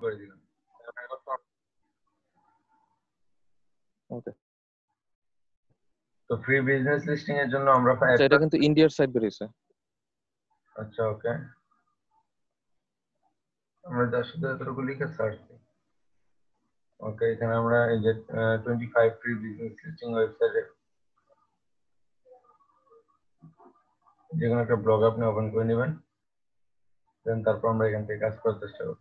করে দিলাম। ওকে, তো ফ্রি বিজনেস লিস্টিং এর জন্য আমরা আচ্ছা এটা কিন্তু ইন্ডিয়ার সাইড বেরিয়েছে। আচ্ছা ওকে, আমরা যার সাথে এতটুকু লিখে সার্চ দিই। ওকে, এখানে আমরা এই যে 25 ফ্রি বিজনেস লিস্টিং ওয়েবসাইটে যে কোনো একটা ব্লগ আপনি ওপেন করে নেবেন, দেন তারপর আমরা এখান থেকে কাজ করার চেষ্টা করব।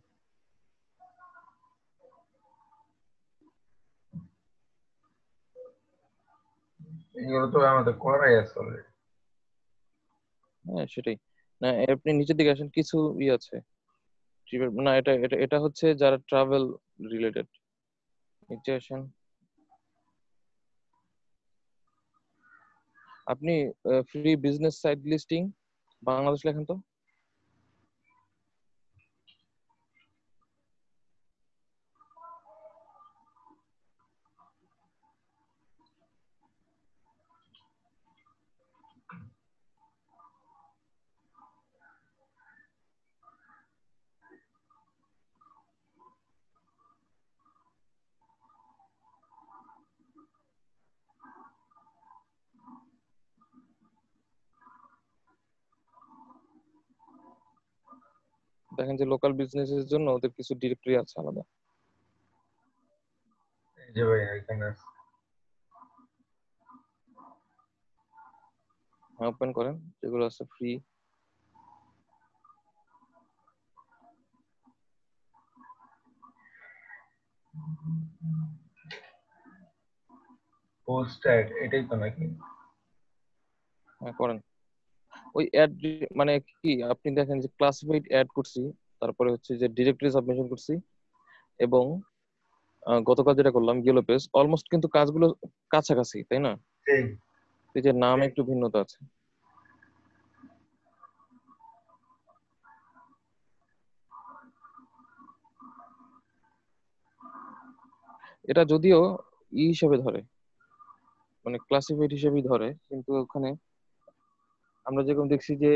এগুলো তো আমাদের করাই আছে অলরেডি। হ্যাঁ সেটাই। না আপনি নিচের দিকে আসেন, কিছু আছে না, এটা এটা এটা হচ্ছে যারা ট্রাভেল রিলেটেড। নিচে আসেন, আপনি free business site listing Bangladesh লেখেন তো। দেখেন যে লোকাল বিজনেসের জন্য ওদের কিছু ডিরেক্টরি আছে আলাদা। এই যে ভাই এখানে ওপেন করেন যেগুলো আছে ফ্রি। পোস্ট অ্যাড, এটাই তো নাকি? হ্যাঁ করেন। ওই অ্যাড মানে কি, আপনি দেখেন যে ক্লাসিফাইড অ্যাড করছি, তারপরে হচ্ছে যে ডিরেক্টরি সাবমিশন করছি, এবং গতকাল যেটা করলাম গেলো পেজ, অলমোস্ট কিন্তু কাজগুলো কাছাকাছি, তাই না? ঠিক। এই যে নামে একটু ভিন্নতা আছে। এটা যদিও হিসেবে ধরে, মানে ক্লাসিফাইড হিসেবেই ধরে, কিন্তু ওখানে আমরা যেরকম দেখছি যে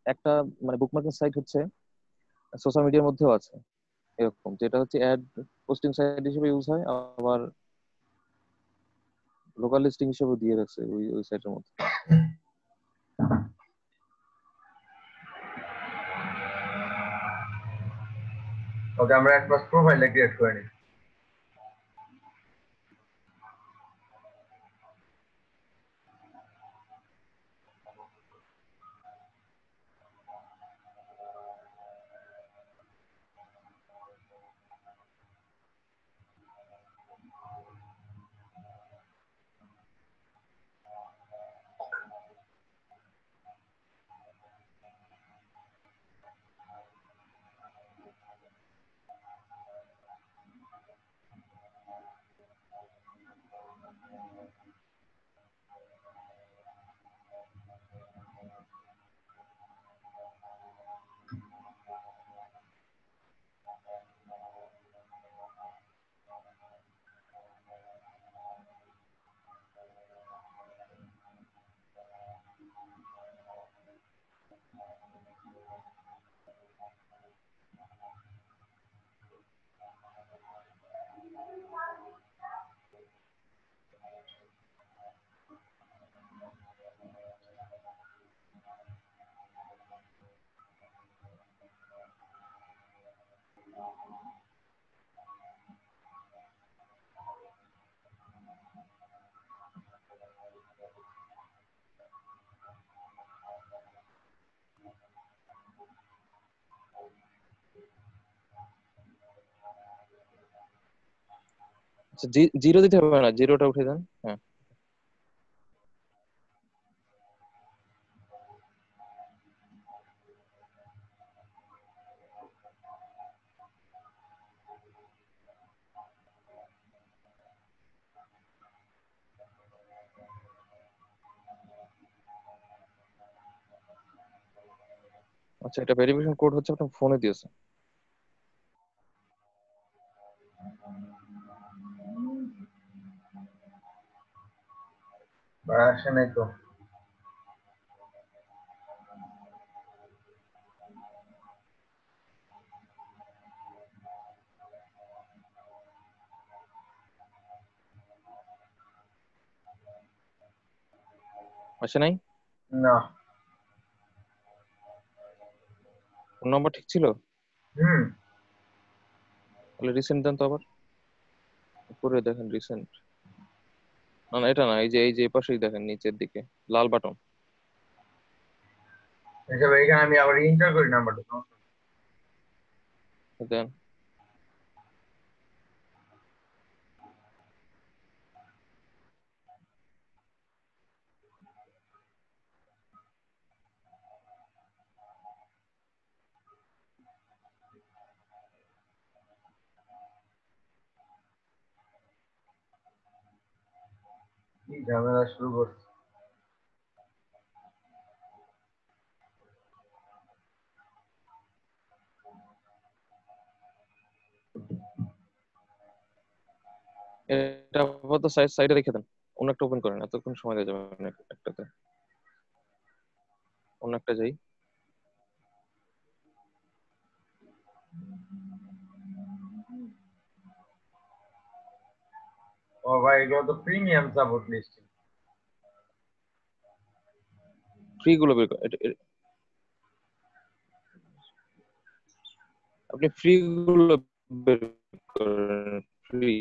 একটা মানে বুকমার্কিং সাইট হচ্ছে সোশ্যাল মিডিয়ার মধ্যেও আছে এরকম, যেটা হচ্ছে অ্যাড পোস্টিং সাইট হিসেবে ইউজ হয়, আবার লোকাল লিস্টিং হিসেবে দিয়ে রাখছে ওই ওই সাইটের মধ্যে। ওকে, আমরা এক ক্লাস প্রোফাইলটা ক্রিয়েট করে নিই। আচ্ছা জিরো দিতে হবে না, জিরোটা উঠে দেন। হ্যাঁ আচ্ছা, এটা ভেরিফিকেশন কোড হচ্ছে আপনার ফোনে দিয়েছে। বা আসে নাই তো। আসে নাই? না। ফোন নাম্বার ঠিক ছিল? হুম। তাহলে রিসেন্ট দেন তো আবার, উপরে দেখেন রিসেন্ট। না না, এটা না, এই যে এই পাশেই দেখেন নিচের দিকে লাল বাটন আচ্ছা ভাই, এখানে আমি আবার এন্টার করি নাম্বারটা, সমস্যা নেই। দেন। কি ঝামেলা শুরু করছে। এটা আপাতত সাইডে রেখে দেন, অন্য একটা ওপেন করেন, এতক্ষণ সময় দেওয়া যাবে না একটাতে, অন্য একটা যাই। ও ভাই, এগুলো তো প্রিমিয়াম সাপোর্ট লিস্টিং। ফ্রি গুলো বের করেন, আপনি ফ্রি গুলো বের করেন, ফ্রি।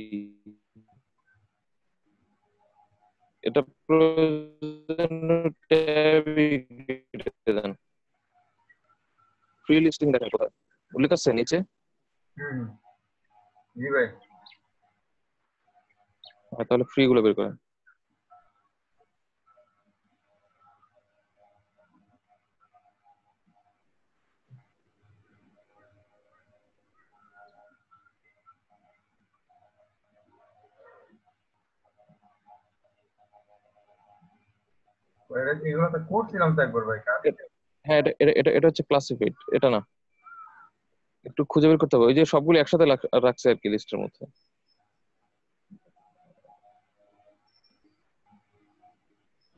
এটা প্রয়োজন ট্যাবই কেটে দেন। ফ্রি লিস্টিং দেখেন কোথায় উল্লেখ আছে নিচে? হুম। জি ভাই। হ্যাঁ, তাহলে ফ্রি গুলো বের করেন। এগুলো তো করছিলাম তো একবার ভাই কাজ। হ্যাঁ, এটা হচ্ছে ক্লাসিফাইড, এটা না, একটু খুঁজে বের করতে হবে। ওই যে সবগুলো একসাথে রাখছে আর কি লিস্টের মধ্যে।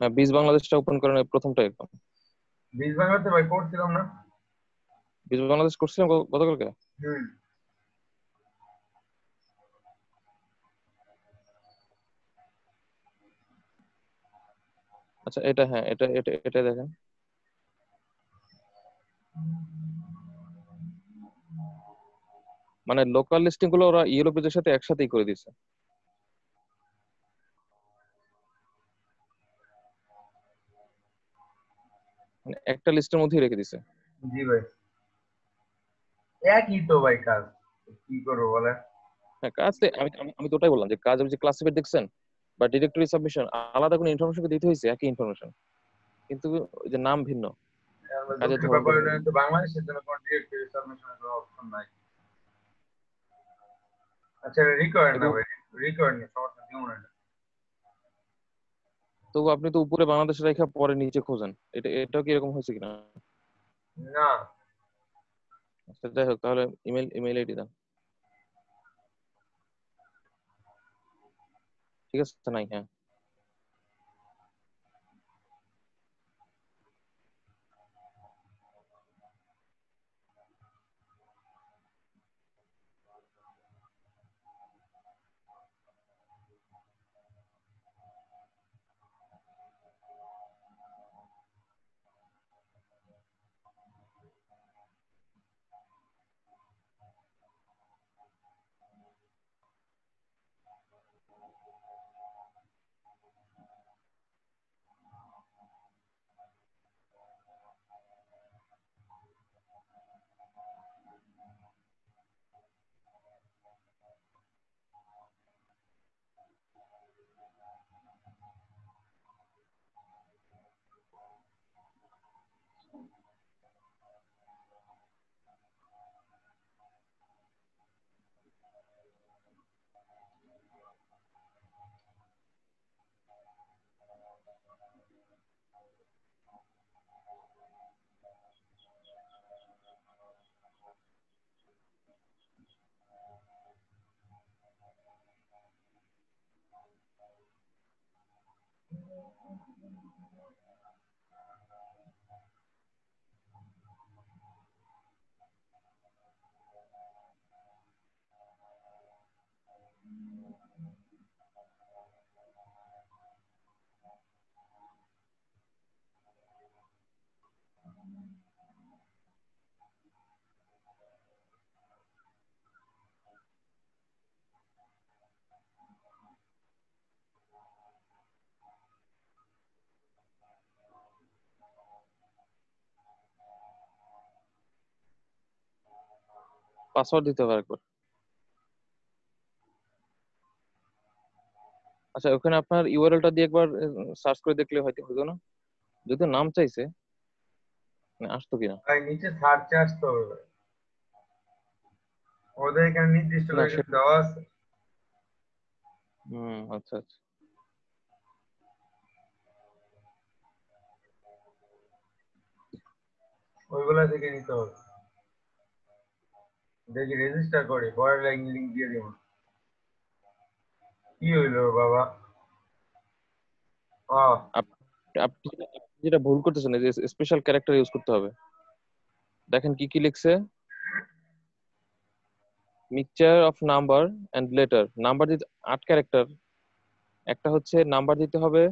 হ্যাঁ, বিজ বাংলাদেশটা ওপেন করেন, ওই প্রথমটা একদম। বীজ বাংলাতে ভাই করছিলাম না। বিজ বাংলাদেশ করছিলাম গতকালকে। হুম। আচ্ছা, এটা হ্যাঁ, এটা এটা এটা দেখেন। মানে লোকাল লিস্টিং গুলো ওরা ইয়েলো পেজের সাথে একসাথেই করে দিছে, মানে একটা লিস্টের মধ্যেই রেখে দিছে। জি ভাই, একই তো ভাই কাজ, কি করবো বলে। হ্যাঁ, কাজ তো আমি আমি আমি তো ওটাই বললাম যে কাজ, ওই যে ক্লাসিফাইড দেখছেন বা ডিরেক্টরি সাবমিশন, আলাদা কোনো ইনফরমেশন দিতে হয়েছে, একই ইনফরমেশন, কিন্তু ওই যে নাম ভিন্ন, আমরা কাজের দুঃখের ধরনটা ব্যাপার ভিন্ন। হলো কিন্তু বাংলাদেশের জন্য কোনো ডিরেক্টরি সাবমিশনের কোনো অপশন নাই। আচ্ছা রিকোয়ার্ড না তবু ভাই, রিকোয়ার্ড না, সমস্যা কেমন এটা। তবু আপনি তো উপরে বাংলাদেশ রেখা পরে নিচে খোঁজেন, এটাও কি এরকম হয়েছে কিনা? না। আচ্ছা, যাই হোক, তাহলে ইমেল আইডি দেন। ঠিক আছে, নাই, হ্যাঁ। পাসওয়ার্ড দিতে হবে একবার। আচ্ছা, ওখানে আপনার ইউআরএলটা দিয়ে একবার সার্চ করে দেখলে হয়তো হতো না, যদি নাম চাইছে মানে আসতো কিনা। ভাই নিচে সার্চে আসতে হবে, ওদের এখানে নির্দিষ্ট না করে সে কিছু দেওয়া আছে। আচ্ছা আচ্ছা। ওইগুলা থেকে নিতে হবে। দেখি রেজিস্টার করি, পরে লিঙ্ক দিয়ে দিব। কি হইলো বাবা? আপনি আপনি যেটা ভুল করতেছেন, এই যে স্পেশাল ক্যারেক্টার ইউজ করতে হবে। দেখেন কি কি লিখছে, mixture of number and letter. Number দিতে 8 ক্যারেক্টার, একটা হচ্ছে নাম্বার দিতে হবে,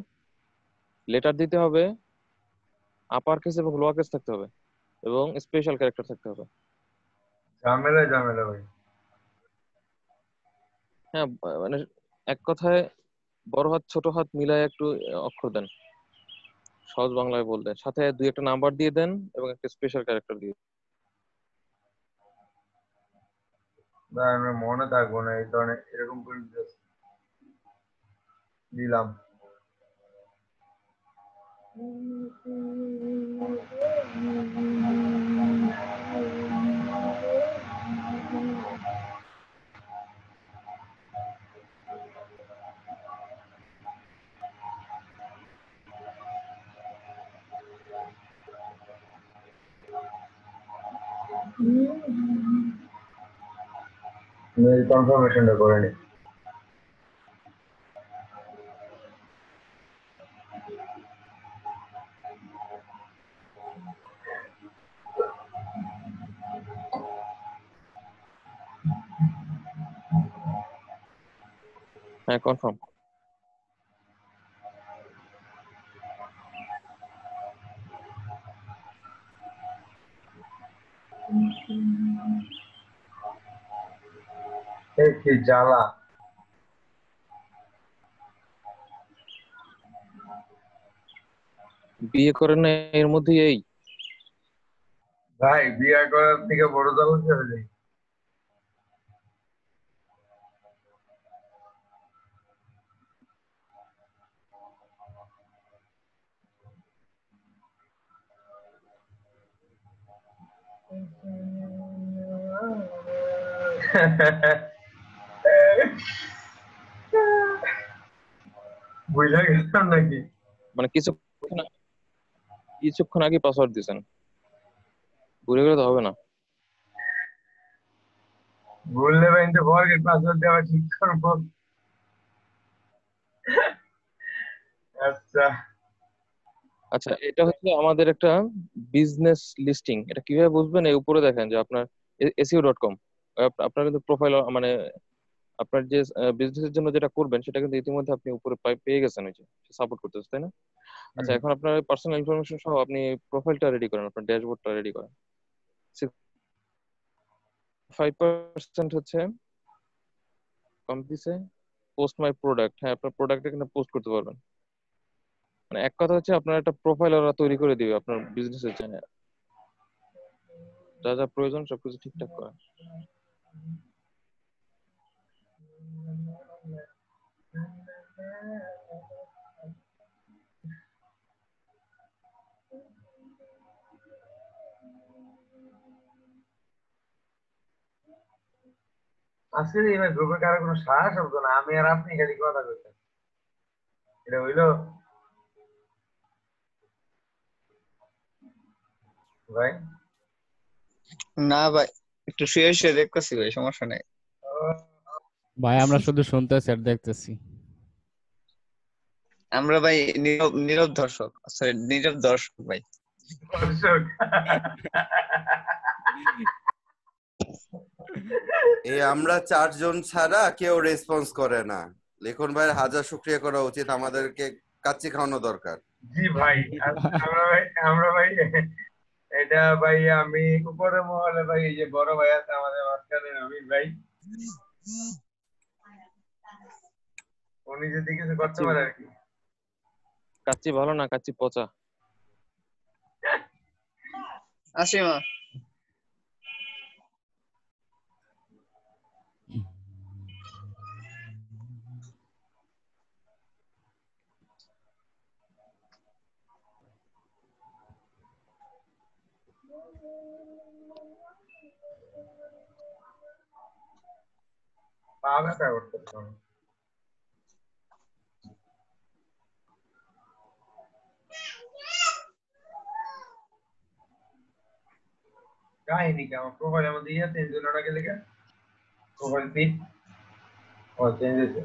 লেটার দিতে হবে, আপার কেস এবং লোয়ার কেস থাকতে হবে, এবং স্পেশাল ক্যারেক্টার থাকতে হবে। ঝামেলা ঝামেলা ভাই। হ্যাঁ, মানে এক কথায় বড় হাত ছোট হাত মিলায় একটু অক্ষর দেন, সহজ বাংলায় বলতেন, সাথে দুই একটা নাম্বার দিয়ে দেন এবং একটা স্পেশাল ক্যারেক্টার দিয়ে। ভাই আমরা মনে থাকবো না এই ধরনের এরকম করে দিলাম। মেল কনফার্মেশনটা করে নি। হ্যাঁ, কনফার্ম। কি জ্বালা! বিয়ে করেন না এর মধ্যে এই? ভাই বিয়ে করার থেকে বড় জ্বালা কি হয়ে যায়? বুঝা গেলাম নাকি? মানে কিছুক্ষণ আগে পাসওয়ার্ড দিয়েছেন, ভুলে গেলে তো হবে না। বললে ভাই কিন্তু ফরগেট পাসওয়ার্ড দেওয়া ঠিক করবো। আচ্ছা। আচ্ছা, এটা হচ্ছে আমাদের একটা বিজনেস লিস্টিং। এটা কিভাবে বুঝবেন? এই উপরে দেখেন যে আপনার SEO.com, আপনার কিন্তু প্রোফাইল মানে আপনার যে বিজনেসের জন্য যেটা করবেন সেটা কিন্তু ইতিমধ্যে আপনি উপরে পেয়ে গেছেন, ওই যে সাপোর্ট করতেছে, তাই না? আচ্ছা, হুম। এখন আপনার পার্সোনাল ইনফরমেশন সহ আপনি প্রোফাইলটা রেডি করেন, আপনার ড্যাশবোর্ডটা রেডি করেন। 5% হচ্ছে কম দিছে পোস্ট মাই প্রোডাক্ট। হ্যাঁ, আপনার প্রোডাক্ট এখানে পোস্ট করতে পারবেন। মানে এক কথা হচ্ছে আপনার একটা প্রোফাইল ওরা তৈরি করে দিবে আপনার বিজনেসের জন্য, যা যা প্রয়োজন সবকিছু ঠিকঠাক করে। আজকে এই গ্রুপে কারো কোনো সাহস হতো না, আমি আর আপনি খালি কথা কইতাম। এটা হইলো ভাই? না ভাই, একটু শুয়ে শুয়ে দেখতেছি ভাই, সমস্যা নেই। ভাই আমরা শুধু শুনতেছি আর দেখতেছি। আমরা ভাই নীরব নীরব দর্শক, সরি নীরব দর্শক ভাই। দর্শক। আমরা 4 জন ছাড়া কেউ রেসপন্স করে না। লিখন ভাইয়ের হাজার শুকরিয়া করা উচিত, আমাদেরকে কাচ্চি খাওয়ানো দরকার। জি ভাই। আমরা ভাই এটা ভাই আমি উপরে মহলে ভাই, এই যে বড় ভাই আছে আমাদের মাঝখানে আমির ভাই, উনি যদি কিছু করতে কাচ্চি পারে আর কি। কাচ্চি ভালো না, কাচ্চি পচা। আসিমা পা ব্যথা করতেছে আমার। কাহিনী কি আমার প্রোফাইলের মধ্যে ইয়ে চেঞ্জ হলো না গেলে প্রোফাইল পিক ও চেঞ্জ হয়েছে।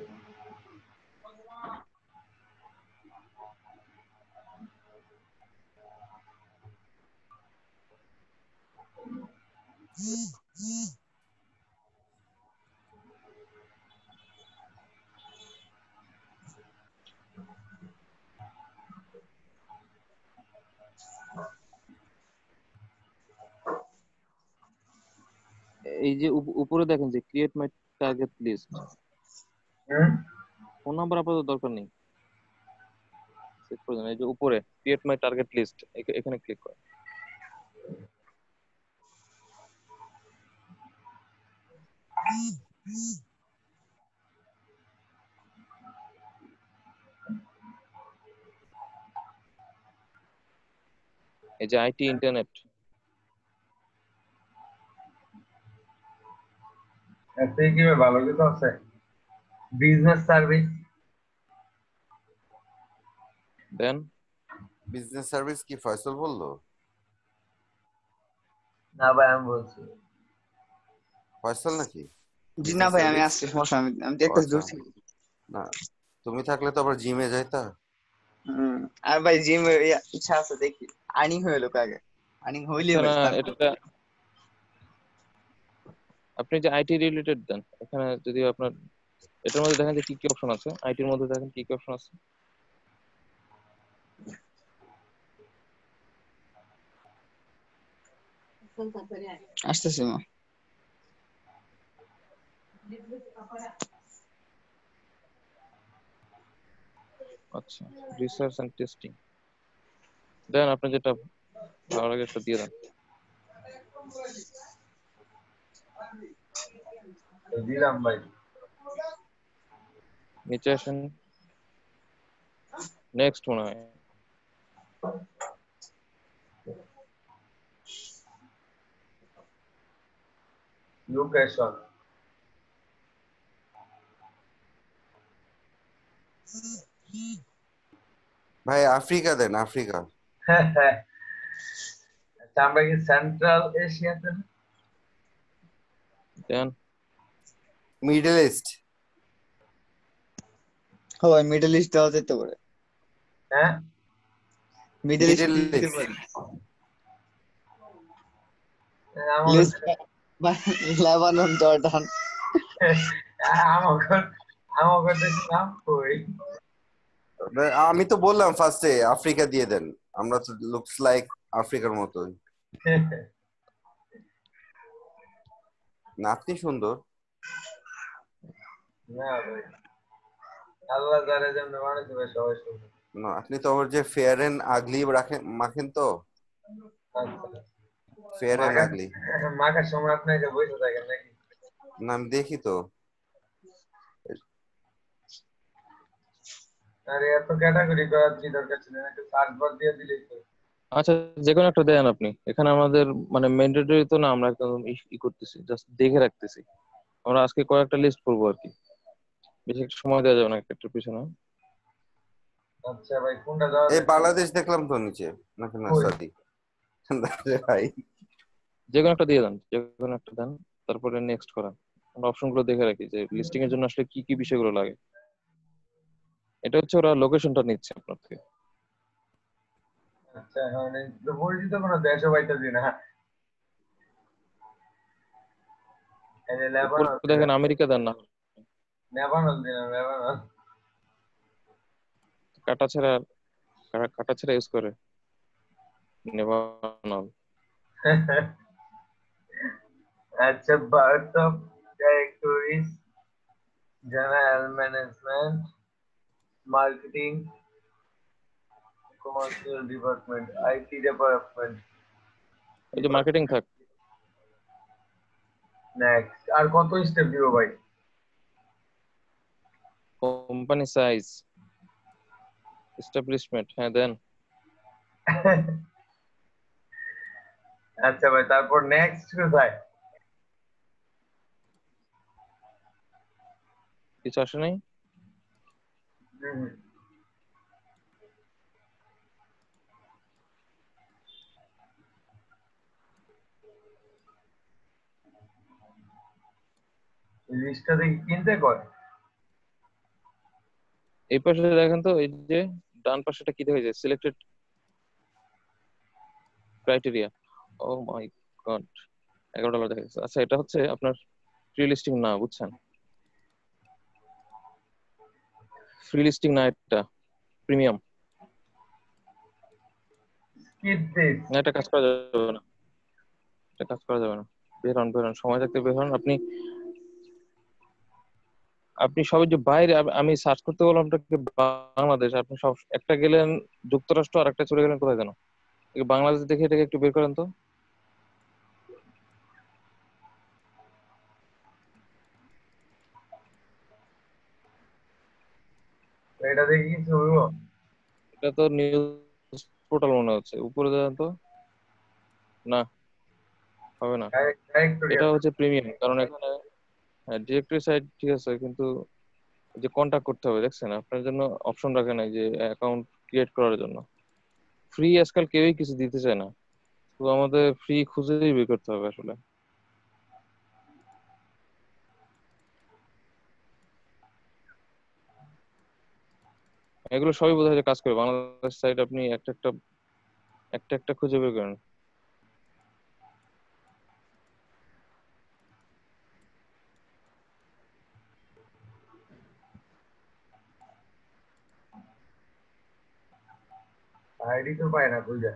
এই যে উপরে দেখেন যে create my target list, hmm phone number আপাতত দরকার নেই, সেট করে দেন। এই যে উপরে ক্রিয়েট মাই টার্গেট লিস্ট, এখানে ক্লিক করেন। এই যে আইটি ইন্টারনেট, এর থেকে কি ভালো কিছু আছে? বিজনেস সার্ভিস দেন বিজনেস সার্ভিস কি ফয়সাল বললো? না ভাই আমি বলছি। ফয়সাল নাকি? জি না Business ভাই, আমি service? আসছি, সমস্যা আমি ও দেখতেছি আচ্ছা। দূর থেকে। না তুমি থাকলে তো আবার জিমে যাইতা। আর ভাই জিম ইচ্ছা আছে, দেখি আর্নিং হয়ে লোক আগে, আর্নিং হইলে না, হইল তারপর। এটা আপনি যে আইটি রিলেটেড দেন, এখানে যদি আপনার এটার মধ্যে দেখেন যে কি কি অপশন আছে, আইটির মধ্যে দেখেন কি কি অপশন আছে। আসতেছি মা। আচ্ছা, রিসার্চ এন্ড টেস্টিং দেন, আপনি যেটা ভালো লাগে সেটা দিয়ে দেন। দিলাম ভাই। নিচে আসেন, নেক্সট মনে হয়। লোকেশন ভাই আফ্রিকা দেন, আফ্রিকা। আচ্ছা আমরা কি সেন্ট্রাল এশিয়াতে না? দেন মিডল ইস্ট। ও ভাই মিডল ইস্ট দেওয়া যেতে পারে, হ্যাঁ মিডল ইস্ট মিডল দিতে ইস্ট। পারি। আমাকে লেবানন, জর্ডান। আমাকে আমাকে দেশের নাম কই? আমি তো বললাম ফার্স্টে আফ্রিকা দিয়ে দেন, আমরা তো লুকস লাইক আফ্রিকার মতোই। না আপনি সুন্দর। না ভাই, আল্লাহ যারা যেমন বানাইছে ভাই সবাই সুন্দর। না আপনি তো আবার যে ফেয়ার এন্ড আগলি রাখেন মাখেন তো, আচ্ছা ফেয়ার এন্ড মাকার আগলি। মাকার সময় আপনাকে বসে থাকেন নাকি? না আমি দেখি তো। আরে এত ক্যাটাগরি করার কি দরকার ছিল? একটা সার্চ বার দিয়ে দিলেই তো। আচ্ছা, যে কোনো একটা দেন আপনি। এখানে আমাদের মানে ম্যান্ডেটরি তো না, আমরা একদম ই করতেছি, জাস্ট দেখে রাখতেছি। আমরা আজকে কয়েকটা লিস্ট করবো আর কি, বেশি একটা সময় দেওয়া যাবে না একটার পিছনে। আচ্ছা ভাই কোনটা যাওয়া এই যায়? বাংলাদেশ দেখলাম তো নিচে, নাকি না কই? সরি ভাই। যে কোনো একটা দিয়ে দেন, যে কোনো একটা দেন, তারপরে নেক্সট করান। আমরা অপশন গুলো দেখে রাখি যে লিস্টিং এর জন্য আসলে কি কি বিষয়গুলো লাগে। এটা হচ্ছে ওরা লোকেশনটা নিচ্ছে আপনার থেকে। আচ্ছা মানে পরিচিত কোনো দেশও পাইতেছি না। এই যে উপরে লেবানন দেখেন দিলাম, আমেরিকা দেন না, লেবানন দিলাম, লেবানন। কাটা ছেড়া ইউজ করে নেভানো। আচ্ছা birth of ডাইরেক্টরিজ, general management, marketing, commercial department, IT department. ওই যে মার্কেটিং থাক। নেক্সট আর কত স্টেপ দিব ভাই? কোম্পানি সাইজ, এস্টাবলিশমেন্ট, হ্যাঁ দেন। আচ্ছা ভাই, তারপর নেক্সট কোথায়? কিছু আসে নাই। হুম, লিস্টটা দেখি কিনতে কয়। এই পাশে দেখেন তো, এই যে ডান পাশেটা কি দেখা যায়, সিলেক্টেড ক্রাইটেরিয়া। ও মাই গড, $11 দেখা যাচ্ছে। আচ্ছা, এটা হচ্ছে আপনার ফ্রি লিস্টিং না, বুঝছেন? ফ্রি লিস্টিং না, এটা প্রিমিয়াম। Skip this. না, এটা কাজ করা যাবে না, এটা কাজ করা যাবে না। বের হন, বের হন, সময় থাকতে বের হন। আপনি আপনি সবাই যে বাইরে, আমি সার্চ করতে বললাম আপনাকে বাংলাদেশ, আপনি সব একটা গেলেন যুক্তরাষ্ট্র আর একটা চলে গেলেন কোথায় যেন। বাংলাদেশ দেখে এটাকে একটু বের করেন তো। এটা দেখি কিছু হইবো? এটা তো নিউজ পোর্টাল মনে হচ্ছে, উপরে যান তো। না, হবে না। ডাইরেক্টরি এটা আছে। হচ্ছে প্রিমিয়াম, কারণ এখানে ডিরেক্টরি সাইট ঠিক আছে, কিন্তু যে কন্টাক্ট করতে হবে, দেখছেন আপনার জন্য অপশন রাখে নাই যে অ্যাকাউন্ট ক্রিয়েট করার জন্য। ফ্রি আজকাল কেউই কিছু দিতে চায় না, তো আমাদের ফ্রি খুঁজেই বের করতে হবে আসলে। এগুলো সবই বোধহয় যে কাজ করে বাংলাদেশ সাইট, আপনি একটা একটা একটা একটা খুঁজে বের করেন। আইডি তো পায় না খুঁজে।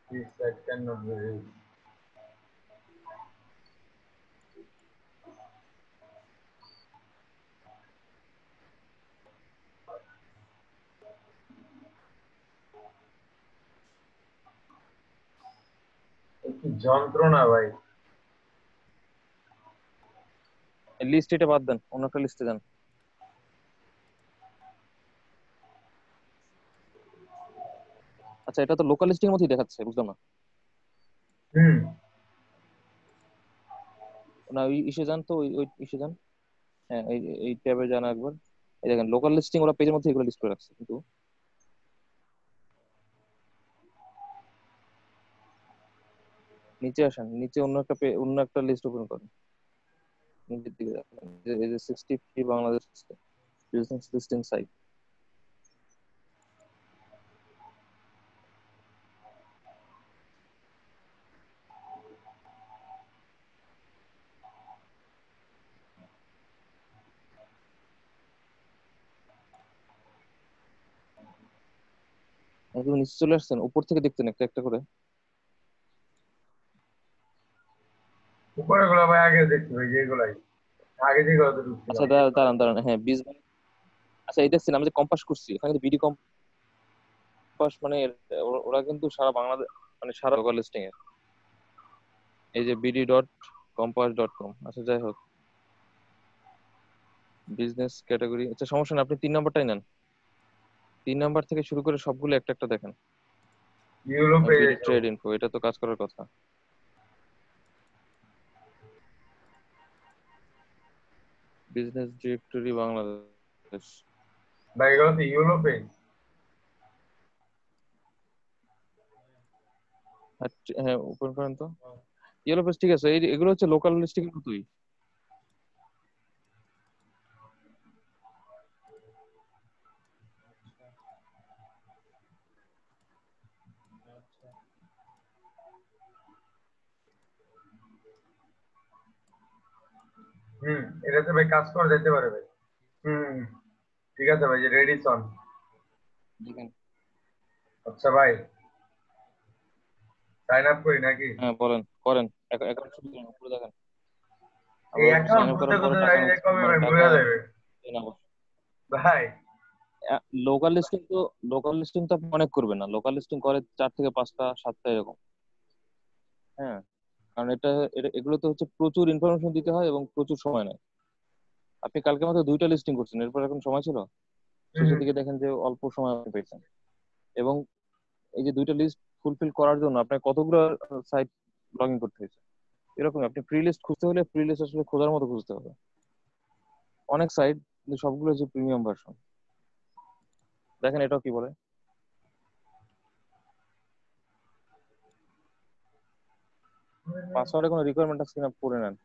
This site cannot be reached. এ কি যন্ত্রণা ভাই। লিস্ট এটা বাদ দেন, অন্য একটা লিস্টে যান। আচ্ছা, এটা তো লোকাল লিস্টিং এর মধ্যেই দেখাচ্ছে, বুঝলাম না। হুম। না, ওই ইসে যান তো, ওই ওই ইসে যান। হ্যাঁ, এই এই ট্যাবে যান একবার। এই দেখেন লোকাল লিস্টিং, ওরা পেজের মধ্যে এগুলো লিস্ট করে রাখছে, কিন্তু নিচে আসেন, নিচে অন্য একটা অন্য একটা লিস্ট ওপেন করেন। নিচের দিকে দেখেন, এই যে 60 বাংলাদেশ বিজনেস লিস্টিং সাইট। একদম নিচে চলে আসছেন, উপর থেকে দেখতেন একটা একটা করে। উপরে গুলো ভাই আগে দেখতে ভাই, যেগুলাই আগে যেগুলো তো আচ্ছা, ঢুকছিলাম। দাঁড়ান দাঁড়ান, হ্যাঁ বিজনেস। আচ্ছা, এই দেখছেন আমি যে কম্পাস করছি, ওখানে কিন্তু বিডি কম্পাস, মানে ওরা কিন্তু সারা বাংলাদেশ, মানে সারা লোকাল লিস্টিং এর। এই যে bd.compass.com। আচ্ছা, যাই হোক, বিজনেস ক্যাটাগরি, আচ্ছা সমস্যা নেই, আপনি 3 নম্বরটাই নেন। 3 নম্বর থেকে শুরু করে সবগুলো একটা একটা দেখেন। ইউরো পেয়ে বিডি যাবো। ট্রেড ইনফো, এটা তো কাজ করার কথা। Business directory Bangladesh. ভাই এগুলো তো ইউরো পেজ। হ্যাঁ, ওপেন করেন তো। ইয়েলো পেজ ঠিক আছে, এগুলো হচ্ছে লোকাল লিস্টিং এর মতোই। হুম, এটাতে ভাই কাজ করা যেতে পারে ভাই। হুম, ঠিক আছে ভাই, যে রেডি সন। দেখেন। আচ্ছা ভাই, সাইন আপ করি নাকি? হ্যাঁ, বলেন, করেন। অ্যাকাউন্ট শুরু করেন, উপরে দেখেন। এই আবার সাইন অ্যাকাউন্ট আপ খুলতে করার পরে খুলতে টাকা, ভাই কবে মানে ভাই টাকা ভুলে যাবে দেন আবার। ভাই। লোকাল লিস্টিং তো আপনি অনেক করবেন না, লোকাল লিস্টিং করে 4 থেকে 5টা 7টা এরকম। হ্যাঁ, কারণ এগুলো তো হচ্ছে প্রচুর ইনফরমেশন দিতে হয় এবং প্রচুর সময় নেয়। আপনি কালকে মাত্র 2টা লিস্টিং করছেন, এরপর এখন সময় ছিল। হুম, শেষের দিকে দেখেন যে অল্প সময় আপনি পেয়েছেন। এবং এই যে দুইটা লিস্ট ফুলফিল করার জন্য আপনার কতগুলো সাইট লগ ইন করতে হয়েছে। এরকম আপনি ফ্রি লিস্ট খুঁজতে হলে ফ্রি লিস্ট আসলে খোঁজার মতো খুঁজতে হবে, অনেক সাইট, কিন্তু সবগুলো হচ্ছে প্রিমিয়াম ভার্সন। দেখেন এটাও কি বলে, পাসওয়ার্ডে কোনো রিকোয়ারমেন্ট আছে কিনা পড়ে নেন।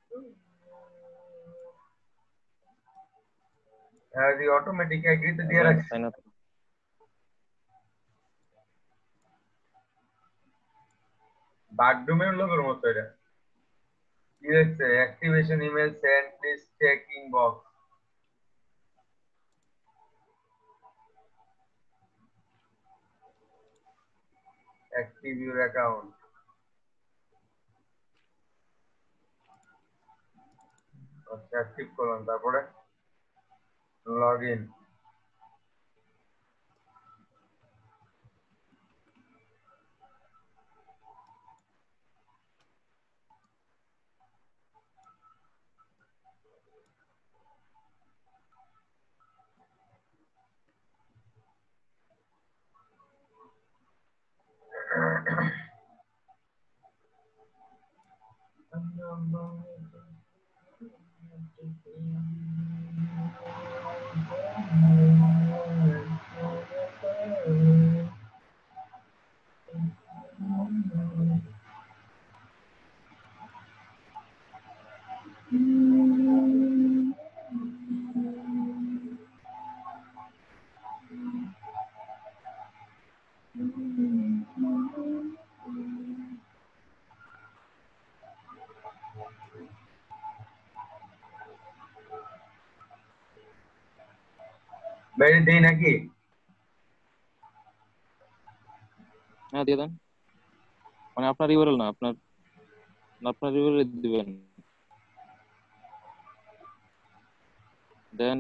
দি অটোমেটিক এগ্রিতে দিয়ে রাখছি। সাইন আপ বাথরুমের লোকের মতো এটা কি হচ্ছে, activation email send please check inbox, active your account. আচ্ছা অ্যাক্টিভ করলাম, তারপরে লগ ইন। বাইরে দেই নাকি? হ্যাঁ দিয়ে দেন, মানে আপনার ইউআরএল না, আপনার ইউআরএল দিবেন। দেন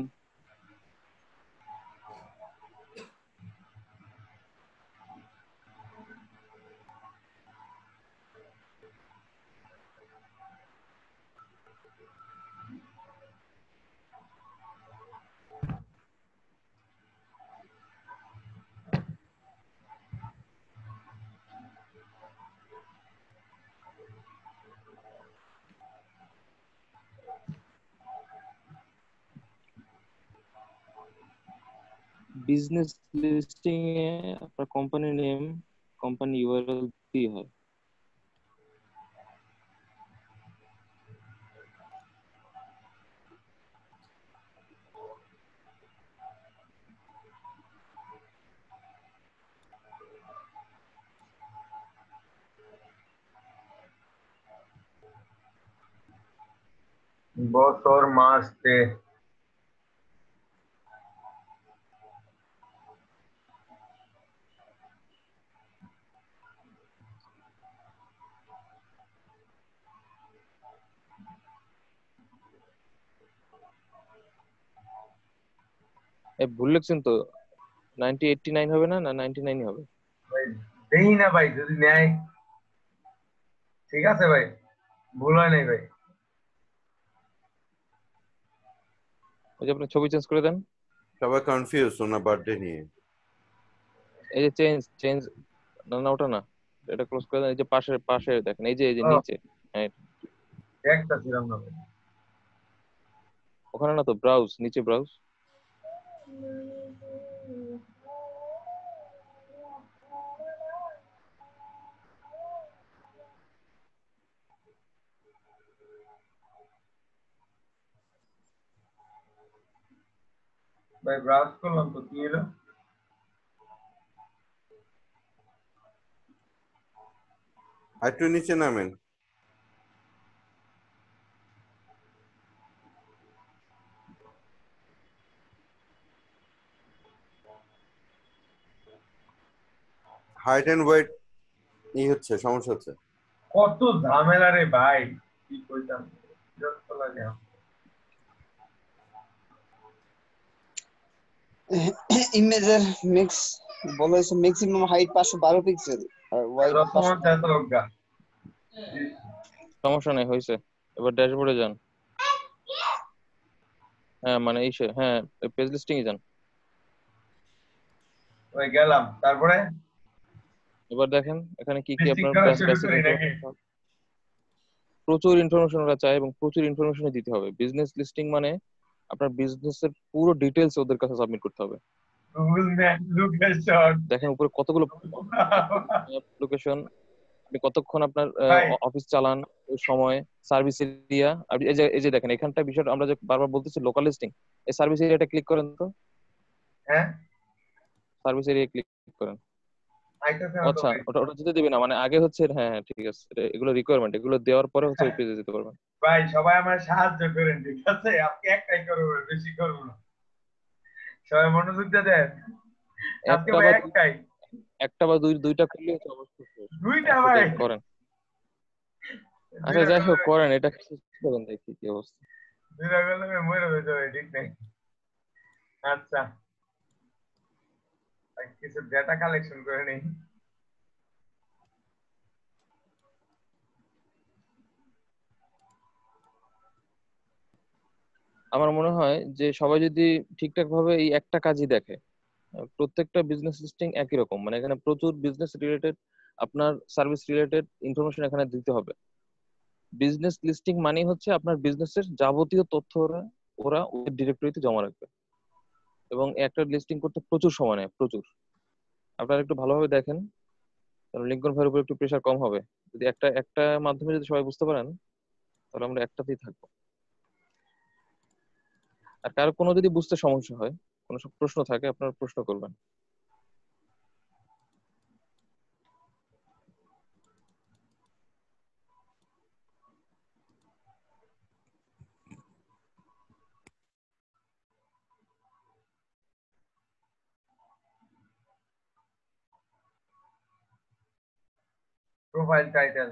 বিজনেস লিস্টিং এ আপনার কোম্পানি নেম, কোম্পানি ইউআরএল দিয়ে হয়। বছর মাস ডে। ভুল লিখছেন তো, 9089 হবে না, 99 হবে। ভাই দেই না ভাই, যদি নেয় ঠিক আছে ভাই, ভুল হয় নাই ভাই। ওই যে আপনি ছবি চেঞ্জ করে দেন, সবাই কনফিউজ ওনার বার্থডে নিয়ে। এই যে চেঞ্জ চেঞ্জ, না না ওটা না, এটা ক্লোজ করে দেন। এই যে পাশে পাশে দেখেন, এই যে ও, নিচে, হ্যাঁ একটা ছিলাম না ভাই। ওখানে না তো, ব্রাউজ, নিচে ব্রাউজ। ভাই ব্রাউজ করলাম তো, কি এলো? আর একটু নিচে নামেন। হাইট এন্ড ওয়েট হচ্ছে, সমস্যা হচ্ছে। কত ঝামেলা রে ভাই, কি কইতাম, বিরক্ত লাগে আমার। ইমেজের মিক্স বলা হয়েছে ম্যাক্সিমাম হাইট 512 পিক্সেল আর ওয়াইড রসমন চাইতো অজ্ঞা। সমস্যা নেই, হয়েছে। এবার ড্যাশবোর্ডে যান। হ্যাঁ মানে হ্যাঁ পেজ লিস্টিং এ যান। ওই গেলাম, তারপরে এবার দেখেন এখানে কি কি লিস্টিং আপনার করা শুরু বেসিক করি নাকি? ইনফরমেশন, প্রচুর ইনফরমেশন ওরা চায় এবং প্রচুর ইনফরমেশন দিতে হবে। বিজনেস লিস্টিং মানে আপনার বিজনেসের পুরো ডিটেলস ওদের কাছে সাবমিট করতে হবে। Google map location. দেখেন উপরে কতগুলো লোকেশন, আপনি কতক্ষণ আপনার ভাই অফিস চালান, ওই সময়, সার্ভিস এরিয়া। আপনি এই যে দেখেন এখানটা বিষয়টা আমরা যে বারবার বলতেছি লোকাল লিস্টিং, এই সার্ভিস এরিয়াটা ক্লিক করেন তো, হ্যাঁ সার্ভিস এরিয়া ক্লিক করেন। আইতেছে না তো আচ্ছা ভাই। ওটা ওটা যেতে দিবে না, মানে আগে হচ্ছে, হ্যাঁ হ্যাঁ ঠিক আছে, এগুলো রিকোয়ারমেন্ট, এগুলো দেওয়ার পরে হচ্ছে ওই পেজে যেতে পারবেন। ভাই সবাই আমার সাহায্য করেন, ঠিক আছে? আপনি একটাই করবেন, বেশি করবো না। সবাই মনোযোগ দিয়ে দেন। আজকে একটা ভাই বা একটাই, একটা বা দুইটা করলে হচ্ছে অবশ্যই শেষ। দুইটা ভাই, সেটাই করেন। আচ্ছা দুইটা যাই হোক করলে, করেন, এটা শেষ করেন, দেখি কি অবস্থা। দুইটা করলে আমি মরে যেতে হবে, ঠিক নেই। আচ্ছা কিছু ডেটা কালেকশন করে নেই। আমার মনে হয় যে সবাই যদি ঠিকঠাক ভাবে এই একটা কাজই দেখে, প্রত্যেকটা বিজনেস লিস্টিং একই রকম, মানে এখানে প্রচুর বিজনেস রিলেটেড, আপনার সার্ভিস রিলেটেড ইনফরমেশন এখানে দিতে হবে। বিজনেস লিস্টিং মানেই হচ্ছে আপনার বিজনেসের যাবতীয় তথ্য ওরা ওরা ওদের ডিরেক্টরিতে জমা রাখবে, এবং একটা লিস্টিং করতে প্রচুর সময় নেয়, প্রচুর। আপনারা একটু ভালোভাবে দেখেন, তাহলে লিঙ্কন ভাইয়ের উপর একটু প্রেশার কম হবে। যদি একটা একটা মাধ্যমে যদি সবাই বুঝতে পারেন, তাহলে আমরা একটাতেই থাকবো। আর কারো কোনো যদি বুঝতে সমস্যা হয়, কোনো সব প্রশ্ন থাকে, আপনারা প্রশ্ন করবেন। প্রোফাইল টাইটেল,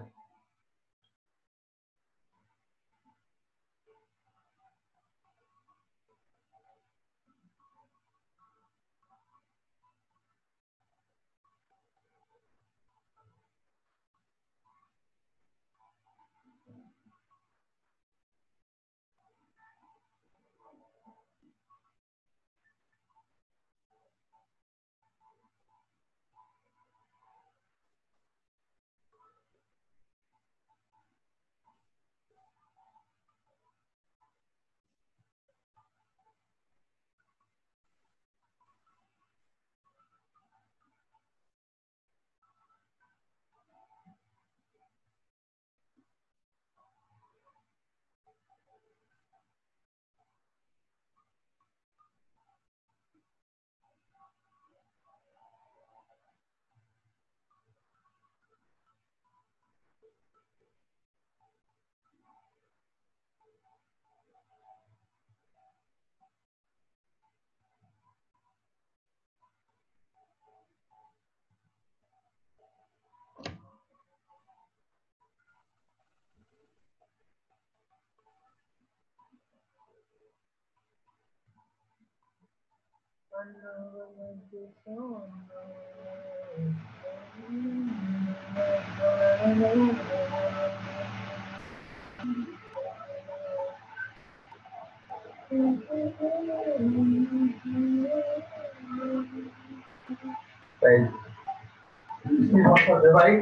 তাই ভাই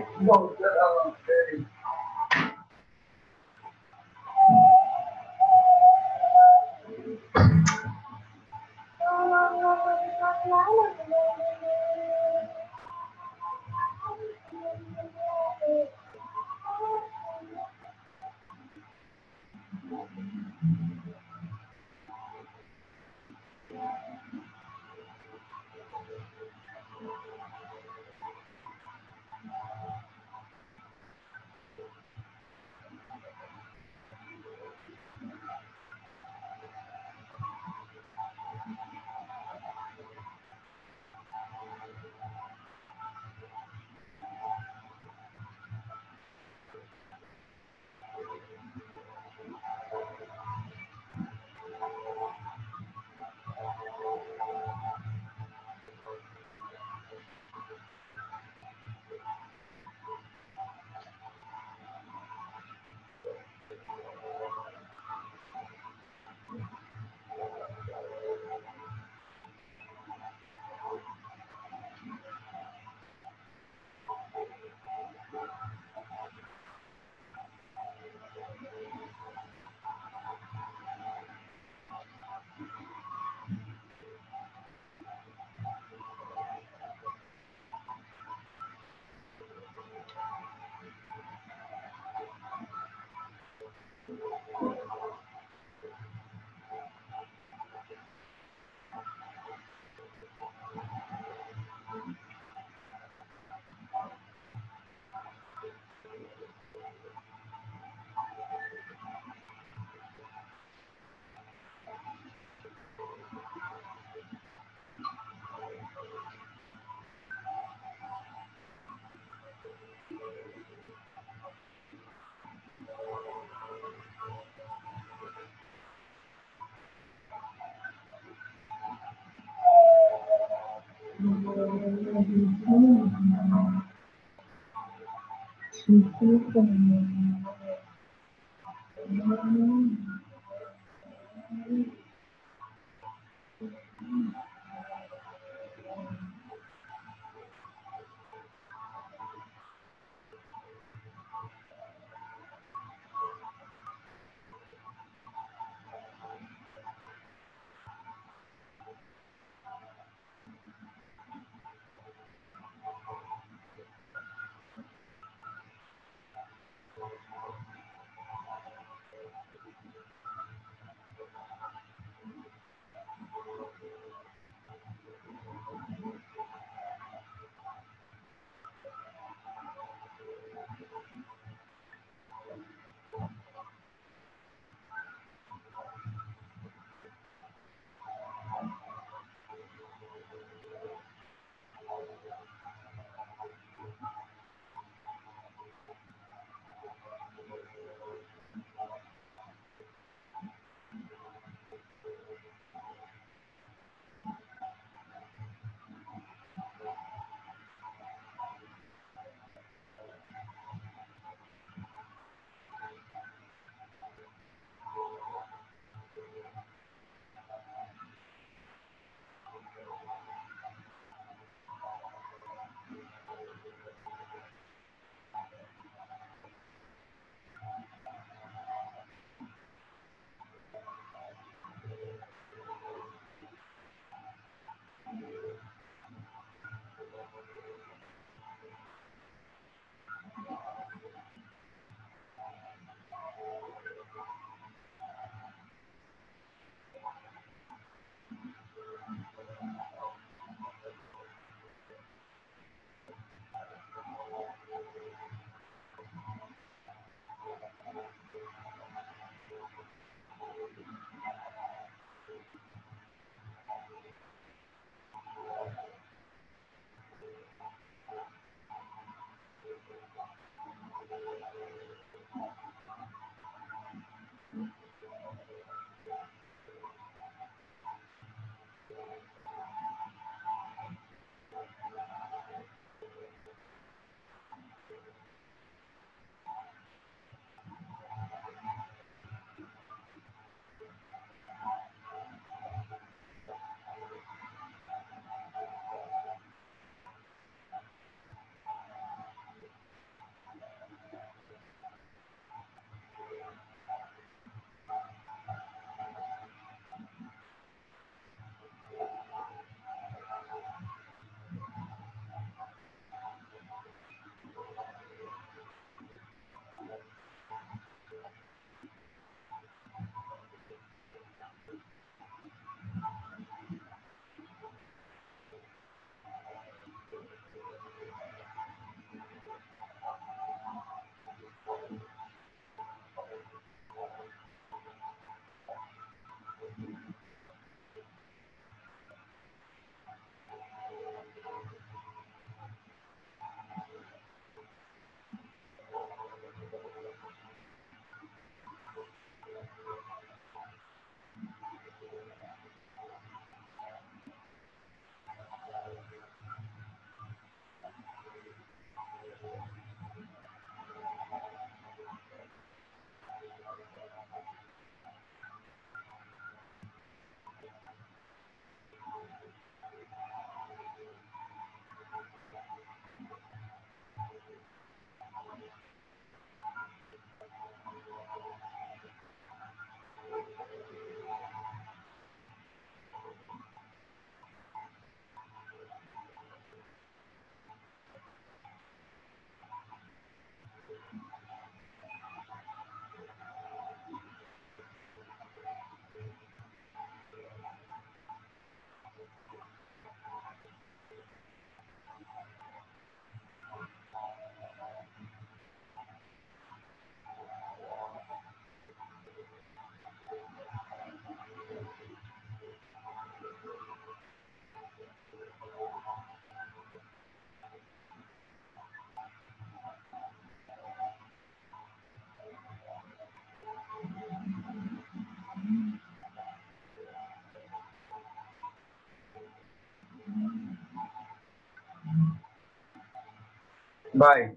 Bye.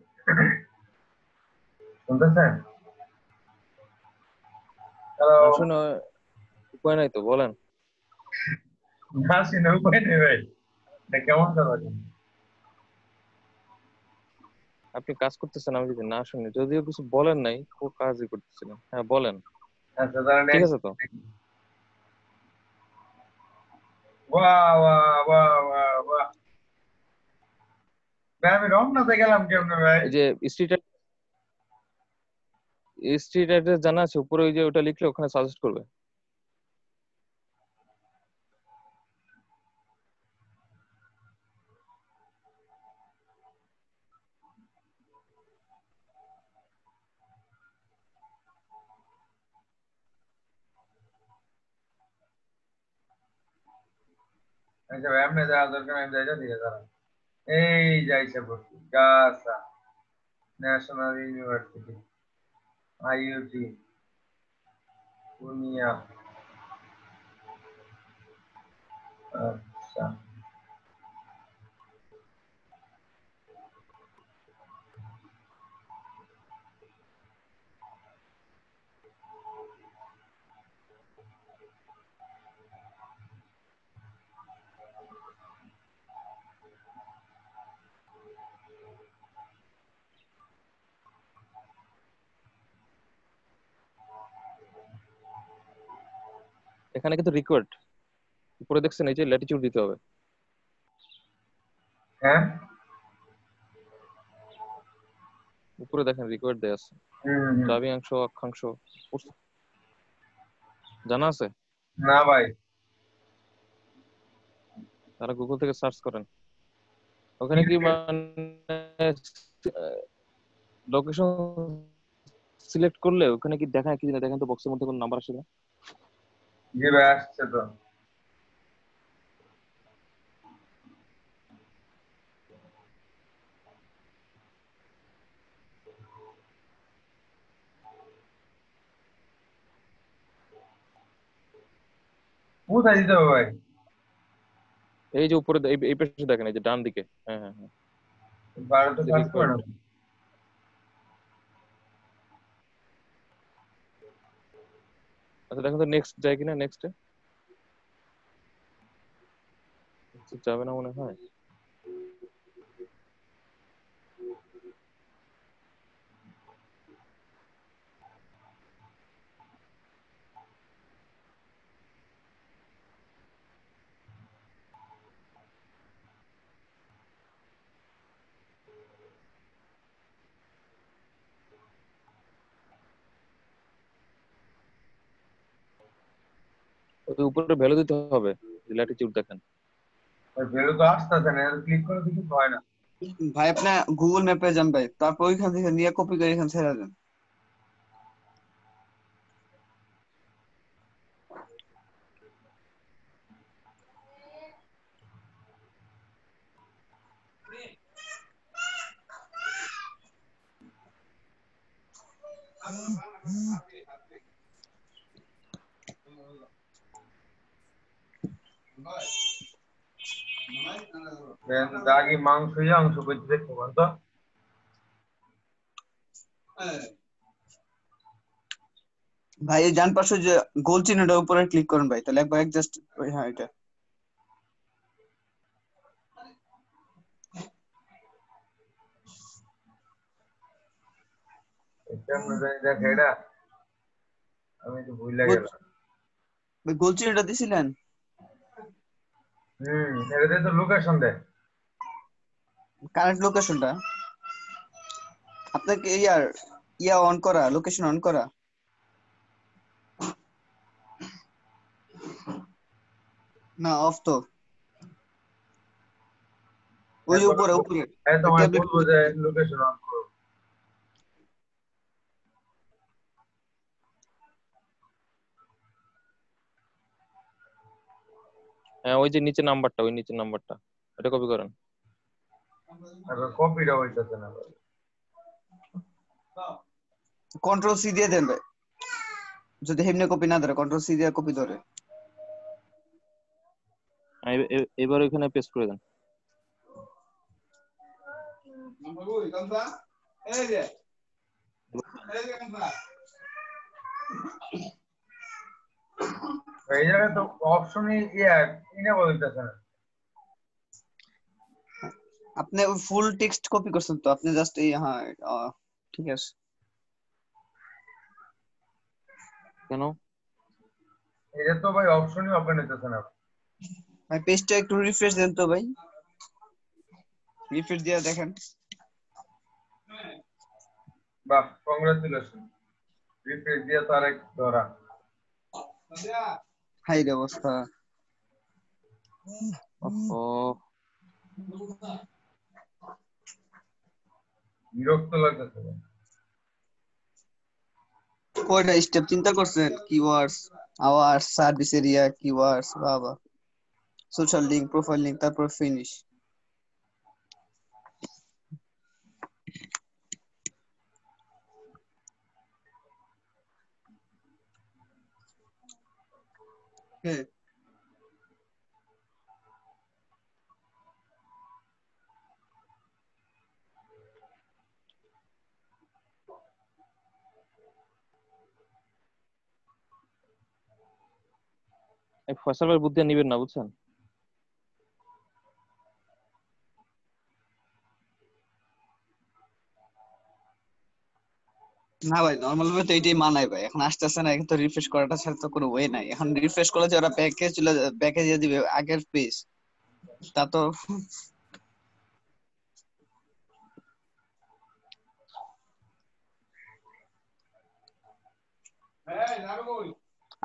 শুনতেছেন? হ্যালো। না শুনে উপায় নাই তো, বলেন। না শুনে উপায় নেই ভাই, এটা কেমন কথা? আপনি কাজ করতেছেন, আমি যদি না শুনি, যদিও কিছু বলেন নাই, ও কাজই করতেছিলেন। হ্যাঁ বলেন, আচ্ছা তাহলে ঠিক নেক্সট। আছে তো। বাহ বাহ বাহ বাহ বাহ। ভাই আমি রমনাতে গেলাম কেমনে ভাই? এই যে স্ট্রিট অ্যাড্রেস জানা আছে উপরে, ওই যে ওটা লিখলে ওখানে সাজেস্ট করবে। আচ্ছা ভাই আপনি যাওয়া দরকার, আমি যাইটা দিয়ে দাঁড়ান। এই যাইছে পড়ছি গাছা ন্যাশনাল ইউনিভার্সিটি, আইইউটি পূর্ণিয়া। আচ্ছা এখানে কিন্তু রিকোয়ার্ড উপরে দেখছেন, এই যে ল্যাটিটিউড দিতে হবে। হ্যাঁ। উপরে দেখেন রিকোয়ার্ড দেয়া আছে, হুম। দ্রাবিয়াংশ, অক্ষাংশ। জানা আছে? না ভাই। তারা গুগল থেকে সার্চ করেন। ওখানে কি মানে লোকেশন সিলেক্ট করলে ওখানে কি দেখায় কি না, দেখেন তো বক্সের মধ্যে কোনো নাম্বার আসে না? জি ভাই আসছে তো। কোথায় দিতে হবে ভাই? এই যে উপরে এই পাশে দেখেন, এই যে ডান দিকে। হ্যাঁ হ্যাঁ হ্যাঁ, বারোটা সার্চ করে রিকোয়ার্ড। না। আচ্ছা দেখেন তো নেক্সট যায় কিনা, নেক্সটে যাবে না মনে হয়। ওই উপরে ভ্যালু দিতে হবে, ল্যাটিটিউড দেখেন। ভ্যালু তো আসতেছে না, ক্লিক করে কিছু হয় না। ভাই আপনি গুগল ম্যাপে যান ভাই, তারপর ওইখান থেকে নিয়ে কপি করে এখানে ছেড়ে দেন। দাগি মাংস অংশ করতে দেখতে পান তো। ভাই এই ডান পাশে যে গোল চিহ্নটার উপরে ক্লিক করুন ভাই, তাহলে একবার জাস্ট হ্যাঁ এটা। কেমন জানি দেখে এটা, আমি তো ভুলে গেলাম। ভাই গোল চিহ্নটা দিছিলেন? এটাতে তো লোকেশন দেয়। কারেন্ট লোকেশনটা আপনাকে ইয়া অন করা, লোকেশন অন করা না? অফ তো। ওই যে উপরে উপরে তোমায় ট্যাবলেট। বলবো যে লোকেশন অন করো। হ্যাঁ ওই যে নিচে নাম্বারটা, ওই নিচে নাম্বারটা, এটা কপি করেন। কপিটা হইতেছে না ভাই। কন্ট্রোল সি দিয়ে দেন ভাই, যদি হেমনে কপি না ধরে কন্ট্রোল সি দিয়ে কপি ধরে। এবার ওইখানে পেস্ট করে দেন। এই জায়গায় তো অপশনই ইনে বলতেছে না। আপনি ফুল টেক্সট কপি করছেন তো, আপনি জাস্ট এই হ্যাঁ ঠিক আছে। কেন? এটা তো ভাই অপশনই ওপেন হইতেছে না। ভাই পেজটা একটু রিফ্রেশ দেন তো ভাই, রিফ্রেশ দিয়ে দেখেন। বাহ, কংগ্রাচুলেশন, রিফ্রেশ দিয়ে তো আরেক ধরা। হাই রে অবস্থা। ও বিরক্ত লাগতেছে। কয়টা স্টেপ চিন্তা করছেন? Keywords, hours, service area, keywords, বাবা, সোশ্যাল লিংক, প্রোফাইল লিংক, তারপর ফিনিশ। হ্যাঁ এই ফয়সালের বুদ্ধি নিবেন না, বুঝছেন? না ভাই, নরমাল ভাবে তো এইটাই মানায় ভাই, এখন আসতেছে না, এখন তো রিফ্রেশ করাটা ছাড়া তো কোনো ওয়ে নাই। এখন রিফ্রেশ করলে যে ওরা ব্যাকে দিয়ে দিবে আগের পেজ, তা তো।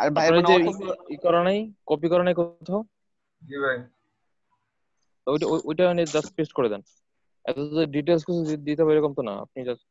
আর ভাই আপনার মানে যে অথচ ই করা নাই, কপি করা নাই কোথাও, জি ভাই, তো ওইটা নিয়ে জাস্ট পেস্ট করে দেন। এত ডিটেলস কিছু দিতে হবে এরকম তো না, আপনি জাস্ট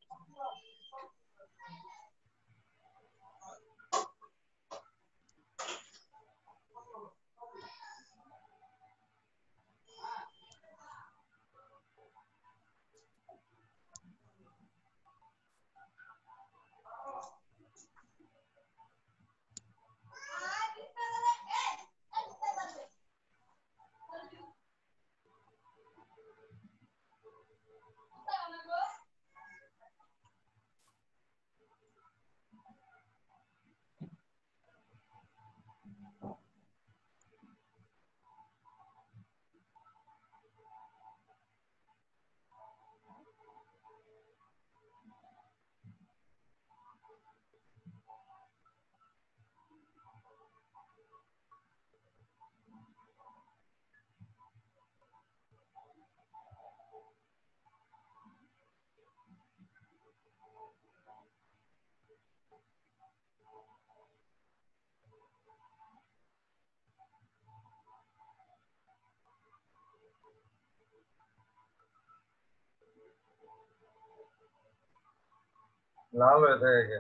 লাল হয়ে থাকে।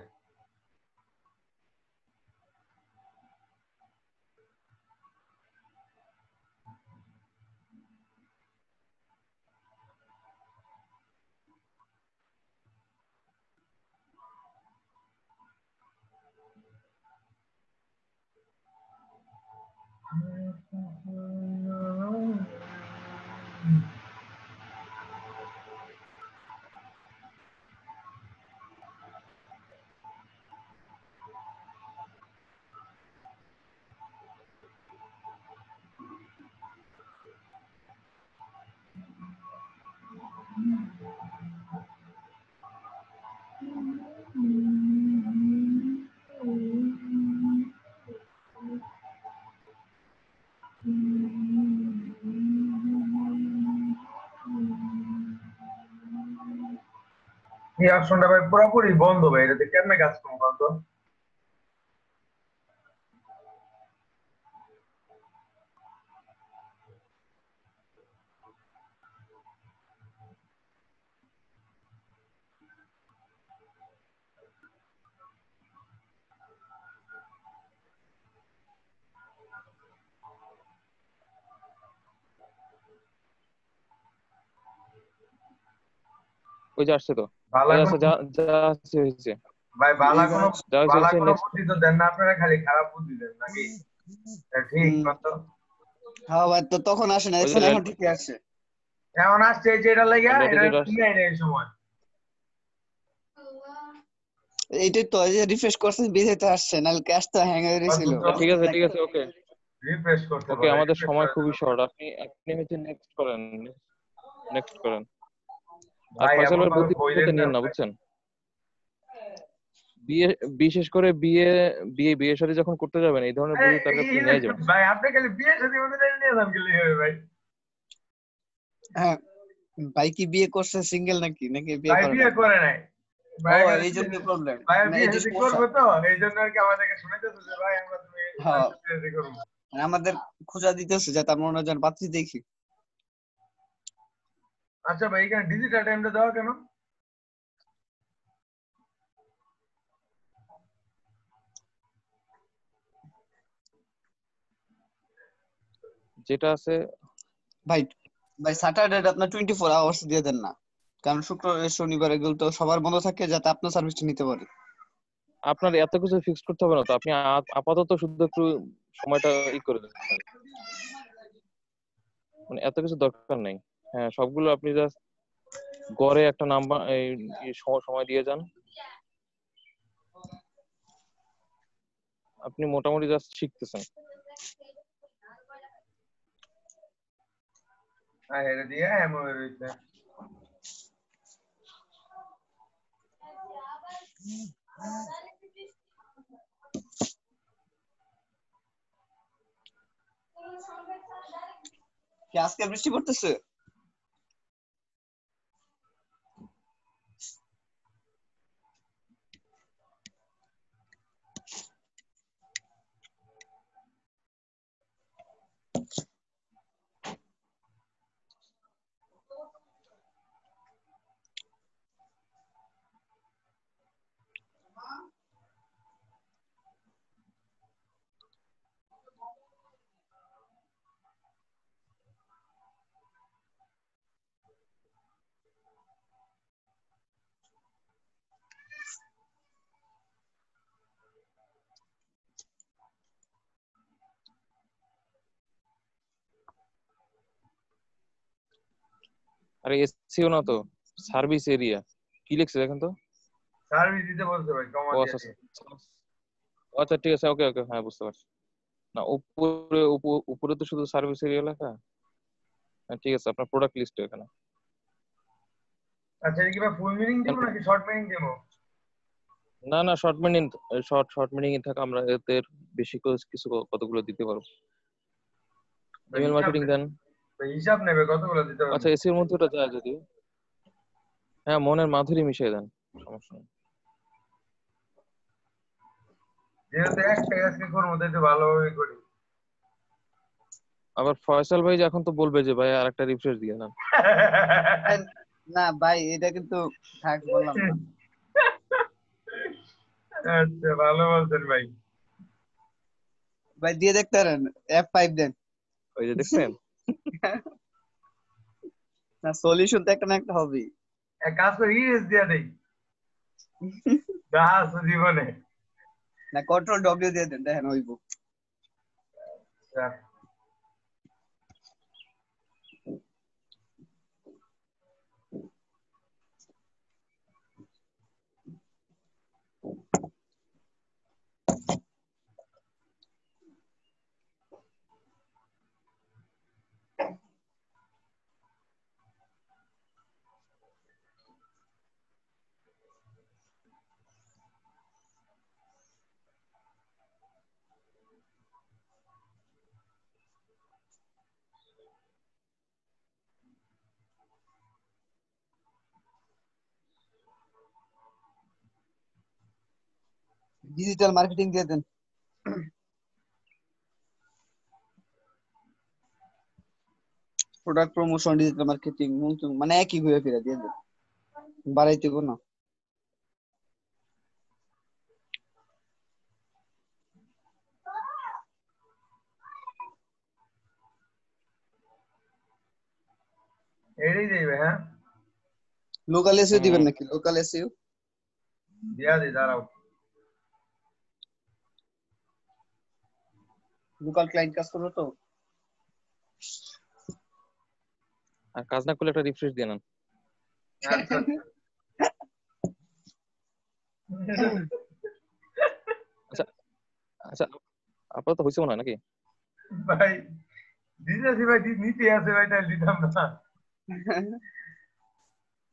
এই অপশনটা ভাই পুরোপুরি বন্ধ ভাই, এটাতে কেমনে কাজ করবো বলতো? ওই যে আসছে তো, বালা এই কোন আছে, যা যা আছে হয়েছে, ভাই, বালা এই কোনো ভাই, যা হয়েছে বালা হয়েছে, কোনো নেক্সট। বুদ্ধি তো দেন না আপনারা, খালি খারাপ বুদ্ধি দেন নাকি? এটা ঠিক মতো হ্যাঁ ভাই, তো তখন আসে না, ওই যে দেখছেন এখন ঠিকই আসছে। এমন আসছে এই যে এটা লেগে লেটে এটা যেটা আসছে, নিয়ে নেই এই সময়। এইটাই তো, এই যে রিফ্রেশ করছেন বিজেতে আসছে, নাহলে ক্যাশ তো হ্যাং হয়ে গেছিল। ঠিক আছে ঠিক আছে, ওকে রিফ্রেশ করতে ওকে, বলে, আমাদের রিফ্রেশ সময় করার খুবই জন্য শর্ট। আপনি আপনি হচ্ছে নেক্সট করেন, নেক্সট করেন। আর ভাই ফয়সাল এমন ভাইয়ের ভাবে বুদ্ধি বললেন না নিয়েন না, ভাই। বুঝছেন? বিয়ে, বিশেষ করে বিয়ে বিয়ে বিয়ে শাদী যখন করতে যাবেন, এই ধরনের বুদ্ধি তার কাছ থেকে নিয়ে যাবেন। ভাই আপনি খালি বিয়ে শাদী মধ্যে নিয়ে যান গেলে হবে ভাই। হ্যাঁ, ভাই কি বিয়ে করছে সিঙ্গেল নাকি নাকি বিয়ে ভাই করে বিয়ে নাই? করে নাই ও, ভাই, এই জন্য প্রবলেম। ভাই না, বিয়ে এই যে শাদী সমস্যা। করবো তো, এই জন্য আর কি আমাদেরকে শুনাইতেছে যে ভাই আমরা তুমি হ্যাঁ, বিয়ে শাদী করবো। আমাদের খোঁজা দিতেছে যাতে আমরা অন্যজন পাত্রী দেখি। আচ্ছা ভাই, এখানে ডিজিটাল টাইমটা দেওয়া কেন? যেটা আছে ভাই ভাই স্যাটারডে আপনার 24 আওয়ার্স দিয়ে দেন না, কারণ শুক্র শনিবার এগুলো তো সবার বন্ধ থাকে, যাতে আপনার সার্ভিসটা নিতে পারে। আপনার এত কিছু ফিক্স করতে হবে না তো, আপনি আপাতত শুধু একটু সময়টা করে দেন, মানে এত কিছু দরকার নেই। হ্যাঁ, সবগুলো আপনি জাস্ট গড়ে একটা নাম্বার এই সময় দিয়ে যান। আপনি মোটামুটি জাস্ট শিখতেছেন। হ্যাঁ এটা দিয়ে এমন রয়েছে। কি আজকে বৃষ্টি পড়তেছে? আরে এসিও না তো, সার্ভিস এরিয়া। কি লিখছে দেখেন তো? সার্ভিস দিতে বলছে ভাই, কমা ও দিয়ে আচ্ছা দিয়ে। আচ্ছা ঠিক আছে, ওকে ওকে, হ্যাঁ বুঝতে পারছি। না, উপরে উপরে তো শুধু সার্ভিস এরিয়া লেখা। হ্যাঁ ঠিক আছে, আপনার প্রোডাক্ট লিস্ট এখানে। আচ্ছা, এটা কি ফুল মিনিং দিব নাকি শর্ট মিনিং দিব? না না, শর্ট মিনিং, শর্ট মিনিং এ থাকা, আমরা এতে বেশি কিছু কতগুলো দিতে পারবো। ভাই ইমেল হিসাব মার্কেটিং দেন। ভাই হিসাব নেবে কতগুলো দিতে হবে? আচ্ছা, এসির মধ্যে ওটা যায় যদি, হ্যাঁ মনের মাধুরী মিশিয়ে দেন, সমস্যা নেই। যেহেতু একটা আজকে করবো তো একটু ভালোভাবে করি। আবার ফয়সাল ভাই এখন তো বলবে যে ভাই আর একটা রিফ্রেশ দিয়ে দেন। না ভাই, এটা কিন্তু থাক, বললাম না। আচ্ছা ভালো বলছেন ভাই। ভাই দিয়ে দেখতে পারেন, F5 দেন। ওই যে দেখছেন, না, সলিউশন তো একটা না একটা হবেই। এক কাজ করে ইএস দিয়া দেই, যা আছে জীবনে। না, কন্ট্রোল ডব্লিউ দিয়ে দেন, দেখেন হইব। আচ্ছা, ডিজিটাল মার্কেটিং দিয়ে দেন। প্রোডাক্ট প্রমোশন, ডিজিটাল মার্কেটিং, মানে একই ঘুরে ফিরে দিয়ে দেন, বাড়াইতে কোনো। এটাই দেবে। হ্যাঁ লোকাল এসিও দিবেন নাকি? লোকাল এসিও দিয়া দিই, দাঁড়াও। লোকাল ক্লায়েন্ট কাজ করবে তো। আর কাজ না করলে একটা রিফ্রেশ দিয়ে নেন। আচ্ছা আচ্ছা আচ্ছা, আপনার তো হয়েছে মনে হয় নাকি? ভাই দিতেছি ভাই, নিতে আছে ভাই, তাহলে দিতাম না।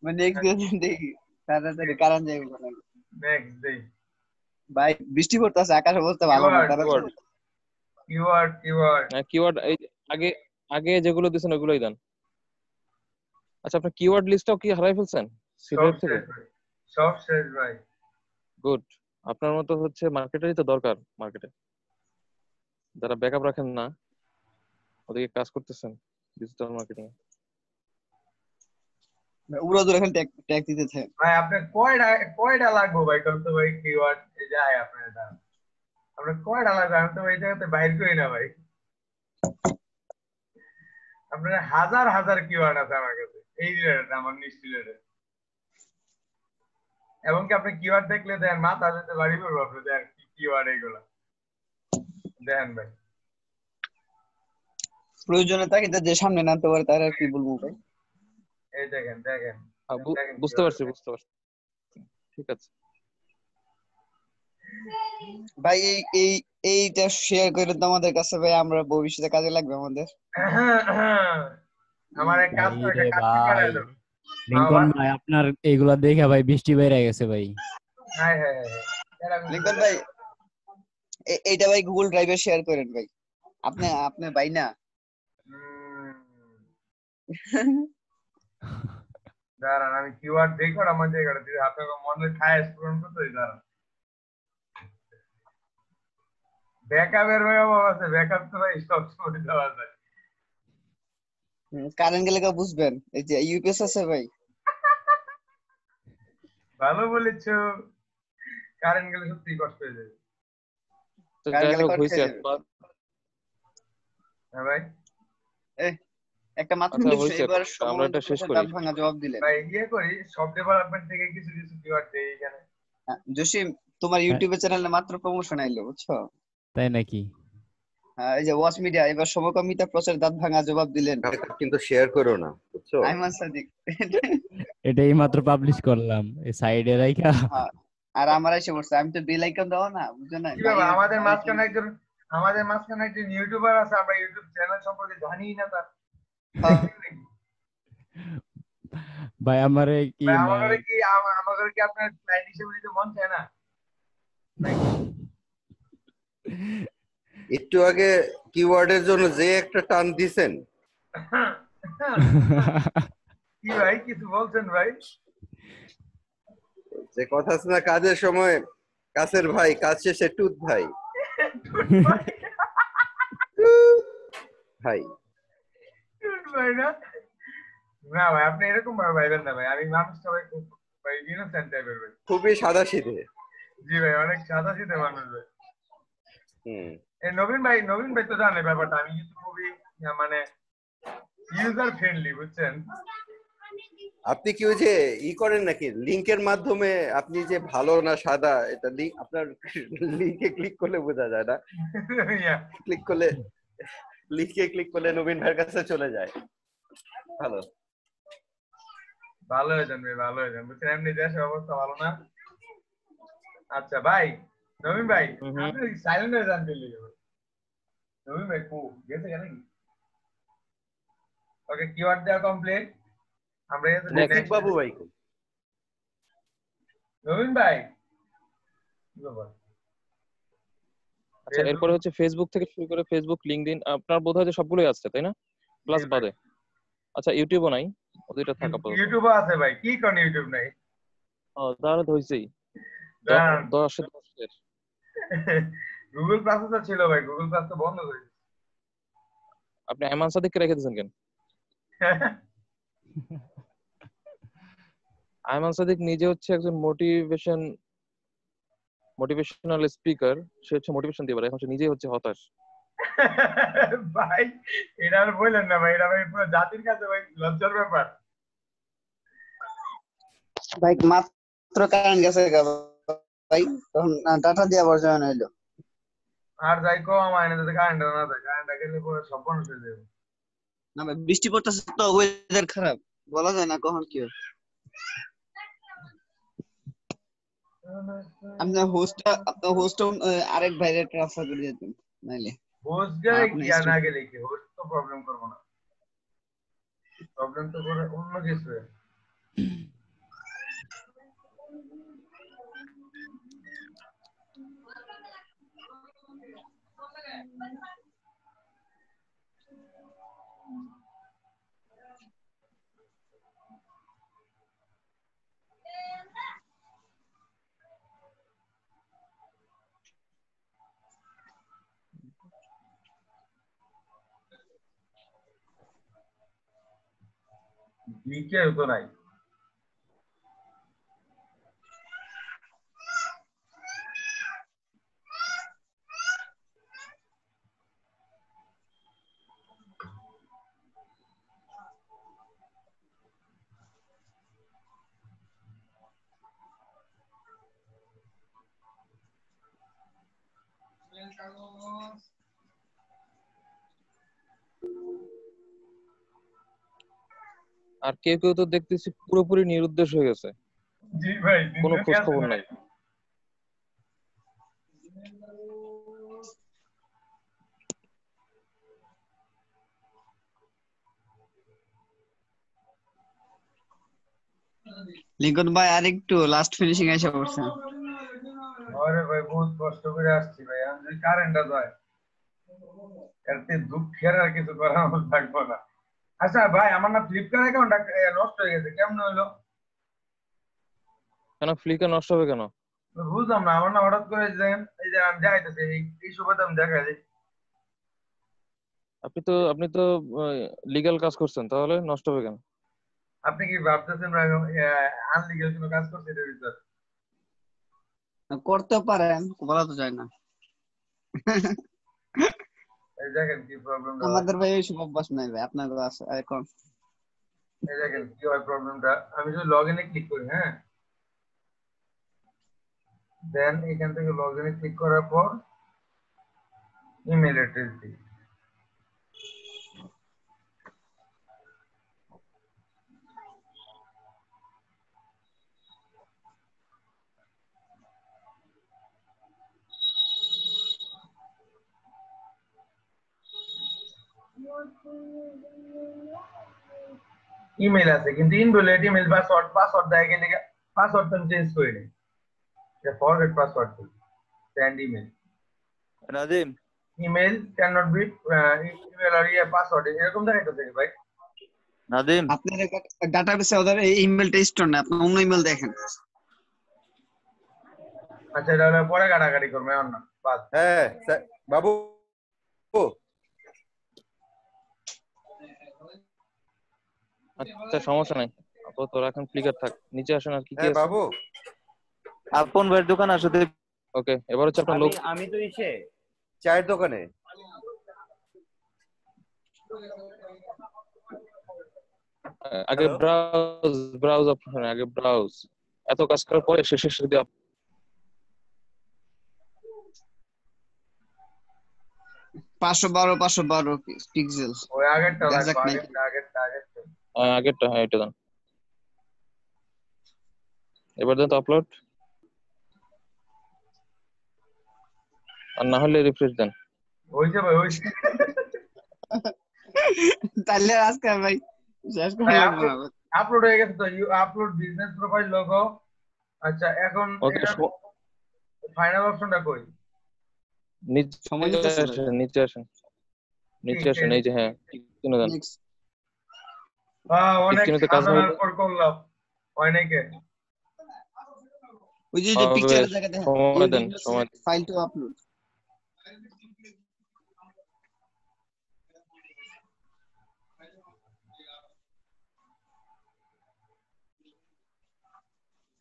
মানে নেক্সট দিন দেখি তাড়াতাড়ি কারণ যাইব না নেক্সট ডে। ভাই। বৃষ্টি পড়তেছে, আকাশ অবস্থা ভালো না, কিওয়ার্ড তাড়াতাড়ি। কিওয়ার্ড কিওয়ার্ড কিওয়ার্ড এই আগে আগে যেগুলো দিয়েছেন ওগুলোই দেন। আচ্ছা, আপনার কিওয়ার্ড লিস্টটাও কি হারাই ফেলছেন সব সিডের থেকে? শেষ ভাই, সব শেষ ভাই। গুড। আপনার মতো হচ্ছে মার্কেটারই তো দরকার মার্কেটে, যারা ব্যাকআপ রাখেন না, ওদিকে কাজ করতেছেন ডিজিটাল মার্কেটিং এ। উড়া দূর এখন ট্যাগ দিতেছে। ভাই আপনি কয়টা লাগবো ভাই, কত ভাই কিওয়ার্ড এই যায় আপনার দাম, আপনার কয়টা লাগবে? আমি তো এই জায়গাতে বাইর করি না ভাই। আপনার হাজার হাজার কিওয়ার্ড আছে আমার কাছে এই রিলেটেড, আমার নিশ্চিত রিলেটেড। এবং কি আপনি কিওয়ার্ড দেখলে দেন মাথা যেতে বাড়ি করবো, আপনি দেন কি কিওয়ার্ড এইগুলা দেন ভাই। প্রয়োজনে তাকে যে সামনে নামতে পারে তার আর কি বলবো ভাই। এই দেখেন দেখেন দেখেন বুঝতে পারছি বুঝতে পারছি, ঠিক আছে ভাই। এইটা শেয়ার করে তো আমাদের কাছে ভাই, আমরা ভবিষ্যতে কাজে লাগবে আমাদের। আমার এক কাজ ভাই রে কাজ ভাই, করে দাও। লিঙ্কন ভাই আপনার এইগুলা দেখে ভাই বৃষ্টি বেড়ে গেছে ভাই। হ্যাঁ হ্যাঁ হ্যাঁ লিঙ্কন ভাই এইটা ভাই গুগল ড্রাইভে শেয়ার করেন ভাই। আপনি ভাই না। দাঁড়ান আমি কিওয়ার্ড দেখো আমার জায়গাটা দিয়ে আপনাকে মনে খায় স্টুডেন্ট করতে দাঁড়ান। ব্যাকআপের ভাই অভাব আছে, ব্যাকআপ তো ভাই সব সময় দেওয়া যায়। কারেন্ট গেলে কেউ বুঝবেন, এই যে ইউপিএস আছে ভাই। ভালো বলেছো, কারেন্ট গেলে সত্যি কষ্ট হয়ে যাবে। তো কারেন্ট যাই গেলে হোক কট হয়েছে খেয়ে যাবে। একবার। হ্যাঁ ভাই একটা মাত্র আচ্ছা হয়েছে, এবার আমরা এটা শেষ করি। দাঁত ভাঙা জবাব দিলেন। ভাই ইয়ে করি সব ডেভেলপমেন্ট থেকে কিছু কিছু কিওয়ার্ড দেই এখানে। জসিম, তোমার ইউটিউবে চ্যানেলে মাত্র প্রমোশন আইলো বুঝছো? তাই নাকি? হ্যাঁ, এই যে ওয়াচ মিডিয়া এবার সমকামিতা প্রচার দাঁত ভাঙা জবাব দিলেন কিন্তু শেয়ার করো না, বুঝছো? আইমান সাদিক। এটাই মাত্র পাবলিশ করলাম এই সাইডে রাইখা। হ্যাঁ, আর আমার এসে বলছে আমি তো বেল আইকন দাও না, বুঝছো না? কি বাবা আমাদের মাঝখানে একজন ইউটিউবার আছে, আমরা ইউটিউব চ্যানেল সম্পর্কে জানিই না তার। ভাই আমারে কি ভাই আমাদের কি আপনার ক্লায়েন্ট হিসেবে নিতে মন চায় না? একটু আগে কিওয়ার্ডের জন্য যে একটা টান দিছেন, কি ভাই কিছু বলছেন ভাই? যে কথা আছে না, কাজের সময় কাছের ভাই, কাজ শেষে টুত ভাই। ভাই ভাই না না ভাই আপনি এরকম ভাবে ভাইবেন না ভাই, আমি মানুষটা ভাই খুব ভাই ইনোসেন্ট টাইপের ভাই। খুবই সাদা সিধে। জি ভাই অনেক সাদা সিধে মানুষ ভাই। হুম। এই নবীন ভাই তো জানে ব্যাপারটা, আমি কিন্তু খুবই মানে ইউজার ফ্রেন্ডলি বুঝছেন। আপনি কি ওই যে করেন নাকি লিংকের মাধ্যমে, আপনি যে ভালো না সাদা এটা আপনার লিংকে ক্লিক করলে বোঝা যায় না? লিংকে ক্লিক করলে নবীন ভাইয়ের কাছে চলে যায়। ভালো হয়ে যান ভাই, ভালো হয়ে যান বুঝছেন, এমনি দেশের অবস্থা ভালো না। আচ্ছা ভাই নবীন ভাই আপনি সাইলেন্ট হয়ে যান দিল্লি। নবীন ভাই কো গেছে কেন? ওকে কিওয়ার্ড দেওয়া কমপ্লিট। আমরা নেক্সট বাবু ভাই। নবীন ভাই আচ্ছা এরপরে হচ্ছে ফেসবুক থেকে শুরু করে ফেসবুক, লিংকডইন আপনার বোধহয় যে সবগুলোই আছে তাই না, প্লাস বাদে? আচ্ছা ইউটিউবও নাই? ওইটা থাকা পড়ে। ইউটিউব আছে ভাই, কি কোন ইউটিউব নাই? ও তাহলে তো হইছেই 10 এর। গুগল প্লাস তো ছিল ভাই, গুগল প্লাস তো বন্ধ হয়ে গেছে। আপনি আইমান সাদিককে রেখে দিয়েছেন কেন? আইমান সাদিক নিজে হচ্ছে একজন মোটিভেশনাল স্পিকার, সে হচ্ছে মোটিভেশন দিয়ে পারে, এখন সে নিজেই হচ্ছে হতাশ। ভাই এটা আর বললেন না ভাই, এটা ভাই পুরো জাতির কাছে ভাই লজ্জার ব্যাপার। ভাই মাত্র কারেন্ট গেছে ভাই, তখন ডাটা দিয়ে বর্জন হইলো। আর যাই কো আমার এনে যদি কারেন্ট না থাকে, কারেন্ট গেলে পুরো সব বন্ধ হয়ে যাবে। না ভাই বৃষ্টি পড়তেছে তো, ওয়েদার খারাপ, বলা যায় না কখন কি হয়। আপনার হোস্ট আরেক ভাইরে ট্রান্সফার করে দিতেন নাইলে হোস্ট গেলে আপনি কি আর না গেলে কি, হোস্ট তো প্রবলেম করবো না, প্রবলেম তো করে অন্য কিছু। লিখে তো নাই। আর কেউ কেউ তো দেখতেছি পুরোপুরি নিরুদ্দেশ হয়ে গেছে, জি ভাই, কোনো খোঁজ খবর নাই। লিঙ্কন ভাই আরেকটু লাস্ট ফিনিশিং এসে পড়ছে। আরে ভাই বহুত কষ্ট করে আসছি ভাই, আমি যদি কারেন্টটা যায় এতে দুঃখের আর কিছু করার মতো থাকবো না। আচ্ছা ভাই, আমার না ফ্লিপকার্ট অ্যাকাউন্টটা নষ্ট হয়ে গেছে, কেমন হলো? কেন ফ্লিকার নষ্ট হবে কেন? বুঝলাম না, আমার না হঠাৎ করে এই যে আমি দেখাইতেছি এই সুবাদে আমি দেখাই দিই। আপনি তো লিগ্যাল কাজ করছেন, তাহলে নষ্ট হবে কেন? আপনি কি ভাবতেছেন ভাই আনলিগাল কোনো কাজ করছে এটার ভিতর? করতে পারেন, বলা তো যায় না। এই দেখেন কি প্রবলেমটা হয়, আমাদের ভাই এইসব অভ্যাস নাই ভাই, আপনার আছে এখন। এই দেখেন কি হয় প্রবলেমটা। আমি যদি লগ ইনে ক্লিক করি, হ্যাঁ, দেন এখান থেকে লগ ইনে ক্লিক করার পর ইমেল অ্যাড্রেস দিই। ইমেল আছে কিন্তু ইনভ্যালিড ইমেল, পাসওয়ার্ড দেয় গেলে পাসওয়ার্ড তো আমি চেঞ্জ করি নি, ফরগেট পাসওয়ার্ড দিই, send email, Nadim, email can not be email আর পাসওয়ার্ড এরকম দেখাইতেছে ভাই। নাদিম, আপনার ডাটাবেসে ওদের এই ইমেলটা স্টোর না, আপনি অন্য ইমেল দেখেন। আচ্ছা, এটা হলো পরে কাটাকাটি করবো এখন না, বাদ। হ্যাঁ বাবু, আচ্ছা সমস্যা নাই, আপাতত রাখেন, ফ্লিকার থাক, নিচে আসেন। আর কি কি হ্যাঁ আছে? বাবু, আপন ভাইয়ের দোকান আসতে। ওকে, এবার হচ্ছে আপনার লোক। আমি তো চায়ের দোকানে। আগে ব্রাউজ অপশন, আগে ব্রাউজ। এত কাজ করার পরে শেষে যদি 512 পিক্সেল ওই আগেরটা দেখা যাক লাগবে, নাকি। আগেরটা, হ্যাঁ এটা দেন। এবার দেন তো আপলোড, আর না হলে রিফ্রেশ দেন। হইছে ভাই, হইছে। তাহলে আজকে ভাই শেষ ভাই করা লাগবে না। আপলোড হয়ে গেছে তো, you upload business profile logo. আচ্ছা, এখন ওকে, এটা ফাইনাল অপশনটা কই? সময় নিচে নিতেছে ভাই। আসেন, নিচে আসেন, নিচে আসেন, এই যে হ্যাঁ কিনে দেন। নেক্সট অনেক চিহ্নতে কাজ হবে সাধনার পর করলাম, হয় নাকি? ওই যে হবে, পিকচারের জায়গা দেখেন, সময় দেন, সময়। File to upload.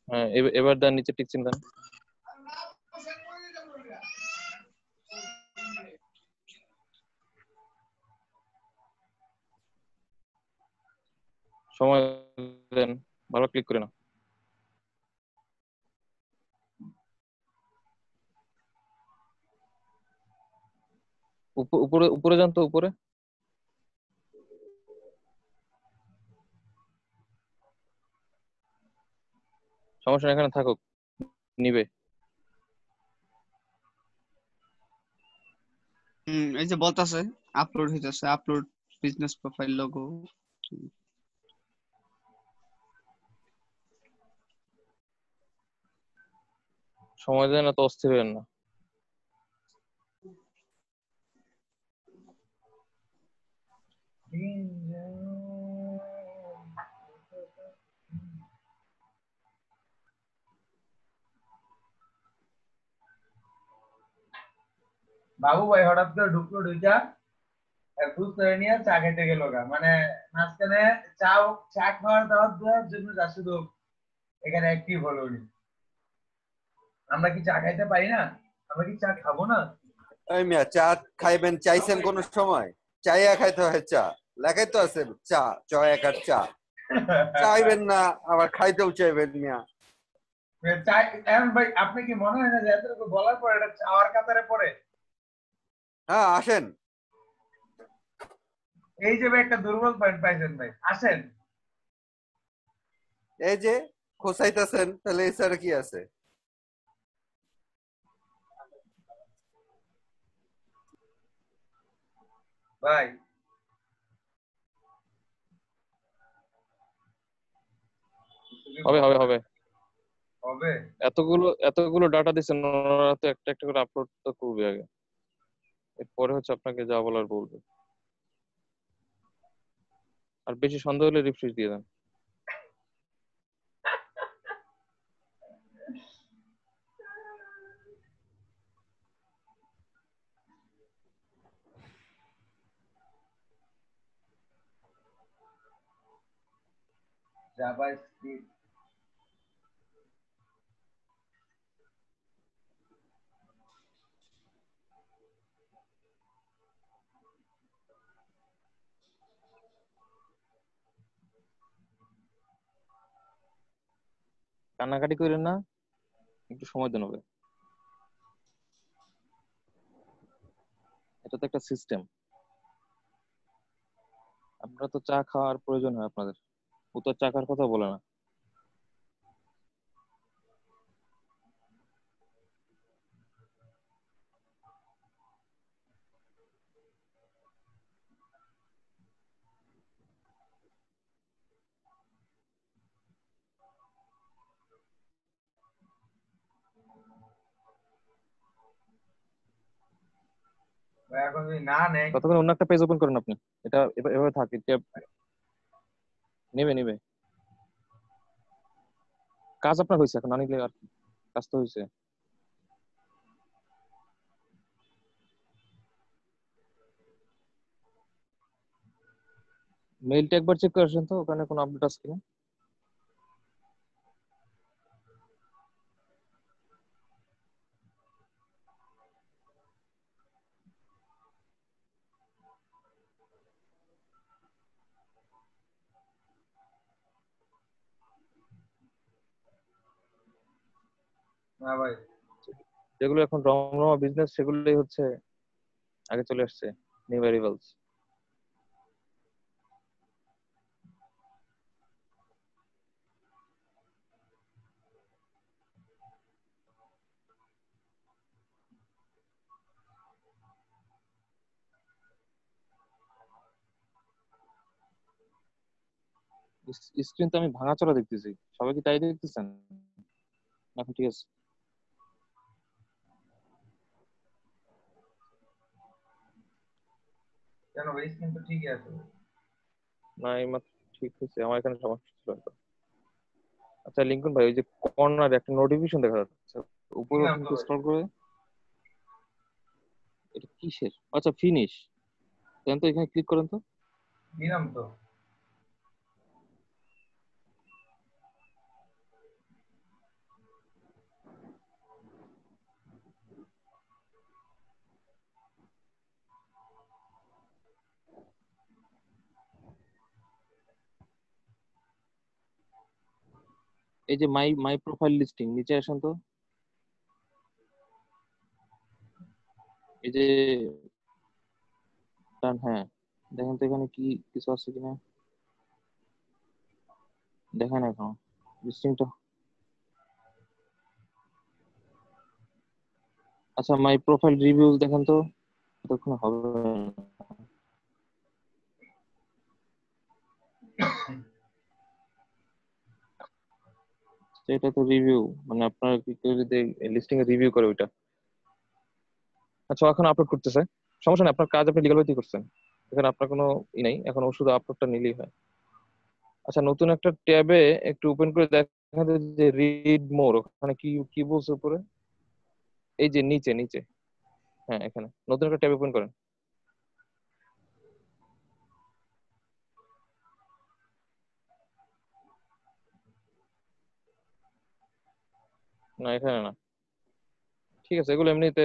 হ্যাঁ এবার দেন, নিচে টিক চিহ্ন দেন। সময় দেন, ভালো ক্লিক করে না। উপরে উপরে যান তো, উপরে। সমস্যা নেই, এখানে থাকুক। নিবে। এই যে বলতাছে আপলোড হইতাছে, আপলোড বিজনেস প্রোফাইল লোগো। সময় দেয় না তো, অস্থির হবেন না। বাবু ভাই হঠাৎ করে ঢুকলো, ঢুকা দুধ করে নিয়ে চা খেতে গেল গা, মানে মাঝখানে চা চা খাওয়ার দাওয়াত দেওয়ার জন্য যা শুধু এখানে অ্যাক্টিভ হলো উনি। আমরা কি চা খাইতে পারি না? আমরা কি চা খাবো না? এই মিয়া, চা খাইবেন চাইছেন কোন সময়? চাইয়া খাইতে হয় চা, লেখাই তো আছে চা, চয় এক আর চা। চাইবেন না আবার খাইতেও চাইবেন মিয়া। চাই এমন ভাই, আপনি কি মনে হয় না যে এতটুকু বলার পর এটা চাওয়ার কাতারে পড়ে? হ্যাঁ আসেন। এই যে ভাই একটা দুর্বল পয়েন্ট পাইছেন ভাই, আসেন। এই যে খোসাইতেছেন, তাহলে এছাড়া কি আছে? ভাই হবে হবে হবে হবে। এতগুলো ডাটা দিচ্ছেন, ওনারা তো একটা একটা করে আপলোড তো করবে আগে, এরপরে হচ্ছে আপনাকে যা বলার বলবে। আর বেশি সন্দেহ হলে রিফ্রেশ দিয়ে দেন। জাভাস্ক্রিপ্ট কান্নাকাটি করেন না, একটু সময় দেন হবে। এটা তো একটা সিস্টেম। আপনারা তো চা খাওয়ার প্রয়োজন হয় আপনাদের, ও তো চা খাওয়ার কথা বলে না। ভাই এখন যদি না নেয়? ততক্ষণ অন্য একটা পেজ ওপেন করেন আপনি। এটা এভাবে থাকে, নেবে নেবে। কাজ আপনার হয়েছে, এখন না নিলে আর কি, কাজ তো হয়েছে। মেইলটা একবার চেক করে আসেন তো, ওখানে কোনো আপডেট আছে কিনা। না ভাই, যেগুলো এখন রমরমা বিজনেস, সেগুলোই হচ্ছে আগে চলে আসছে, নিউ ভ্যারিয়েবলস। স্ক্রিন তো আমি ভাঙাচোরা দেখতেছি, সবাই কি তাই দেখতেছেন? এখন ঠিক আছে? কেন ভাই, স্ক্রিন তো ঠিকই আছে। না এই মাত্র ঠিক হয়েছে, আমার এখানে সমস্যা ছিল তো। আচ্ছা লিঙ্কন ভাই, ওই যে কর্নারে একটা নোটিফিকেশন দেখা যাচ্ছে, কি উপরে নাম ওখানে তো ভাই? স্ক্রল করে, এটা কিসের? আচ্ছা ফিনিশ, দেন তো এখানে ক্লিক করেন তো। কি নাম তো? এই যে মাই মাই প্রোফাইল লিস্টিং, নিচে আসেন তো। এই যে ডান, হ্যাঁ দেখেন তো এখানে কি কিছু আছে কিনা, দেখেন এখন লিস্টিংটা। আচ্ছা মাই প্রোফাইল রিভিউজ দেখেন তো, তখন হবে না। এটা তো রিভিউ, মানে আপনার কি কেউ যদি লিস্টিং এ রিভিউ করে ওইটা। আচ্ছা এখন আপলোড করতেছে, সমস্যা নেই, আপনার কাজ আপনি লিগ্যাল ওয়েতেই করছেন, এখানে আপনার কোনো ই নাই, এখন শুধু আপলোডটা নিলেই হয়। আচ্ছা নতুন একটা ট্যাবে একটু ওপেন করে দেখা যায় যে রিড মোর, ওখানে কি কি বলছে উপরে, এই যে নিচে নিচে, হ্যাঁ এখানে নতুন একটা ট্যাব ওপেন করেন। না এখানে না, ঠিক আছে, এগুলো এমনিতে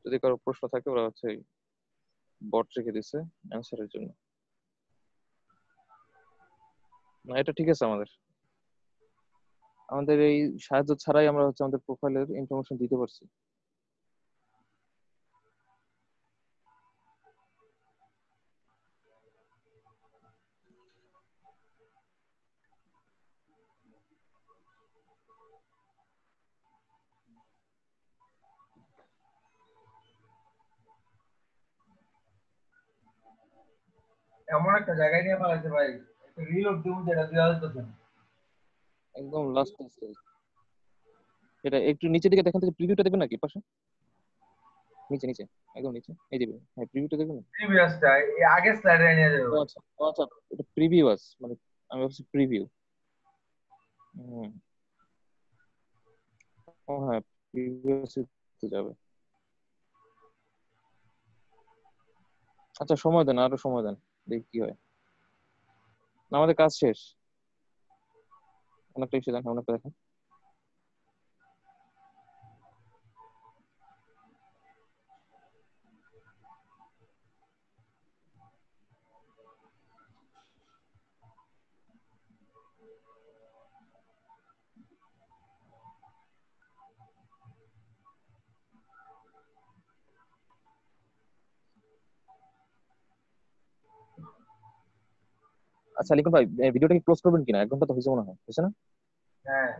যদি কারো প্রশ্ন থাকে ওরা হচ্ছে বট রেখে দিচ্ছে অ্যান্সারের জন্য। না এটা ঠিক আছে, আমাদের আমাদের এই সাহায্য ছাড়াই আমরা হচ্ছে আমাদের প্রোফাইলের ইনফরমেশন দিতে পারছি। এমন একটা জায়গায় নিয়ে ফেলাইছে ভাই, একটা রিলোড দিব যেটা দেওয়া যেতেছে না। একদম লাস্ট স্টেজ, এটা একটু নিচের দিকে দেখেন তো, প্রিভিউটা দেখবেন নাকি পাশে, নিচে নিচে একদম নিচে, এই দিবেন, হ্যাঁ প্রিভিউটা দেখবেন না? প্রিভিয়াসটা এই আগের স্লাইডে নিয়ে যাবে ও ভাই। আচ্ছা ও আচ্ছা, এটা প্রিভিউয়াস মানে আমি ভাবছি প্রিভিউ। হুম, ও হ্যাঁ প্রিভিউয়াস যাবে। আচ্ছা সময় দেন, আরো সময় দেন, দেখি কি হয়। না, আমাদের কাজ শেষ, অনেকটা এসে দেন, অনেকটা দেখেন। আচ্ছা লিখন ভাই, ভিডিওটা কি ক্লোজ করবেন কিনা, 1 ঘন্টা তো হয়েছে মনে হয়, হয়েছে না? হ্যাঁ,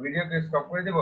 ভিডিও কি স্টপ করে দিব?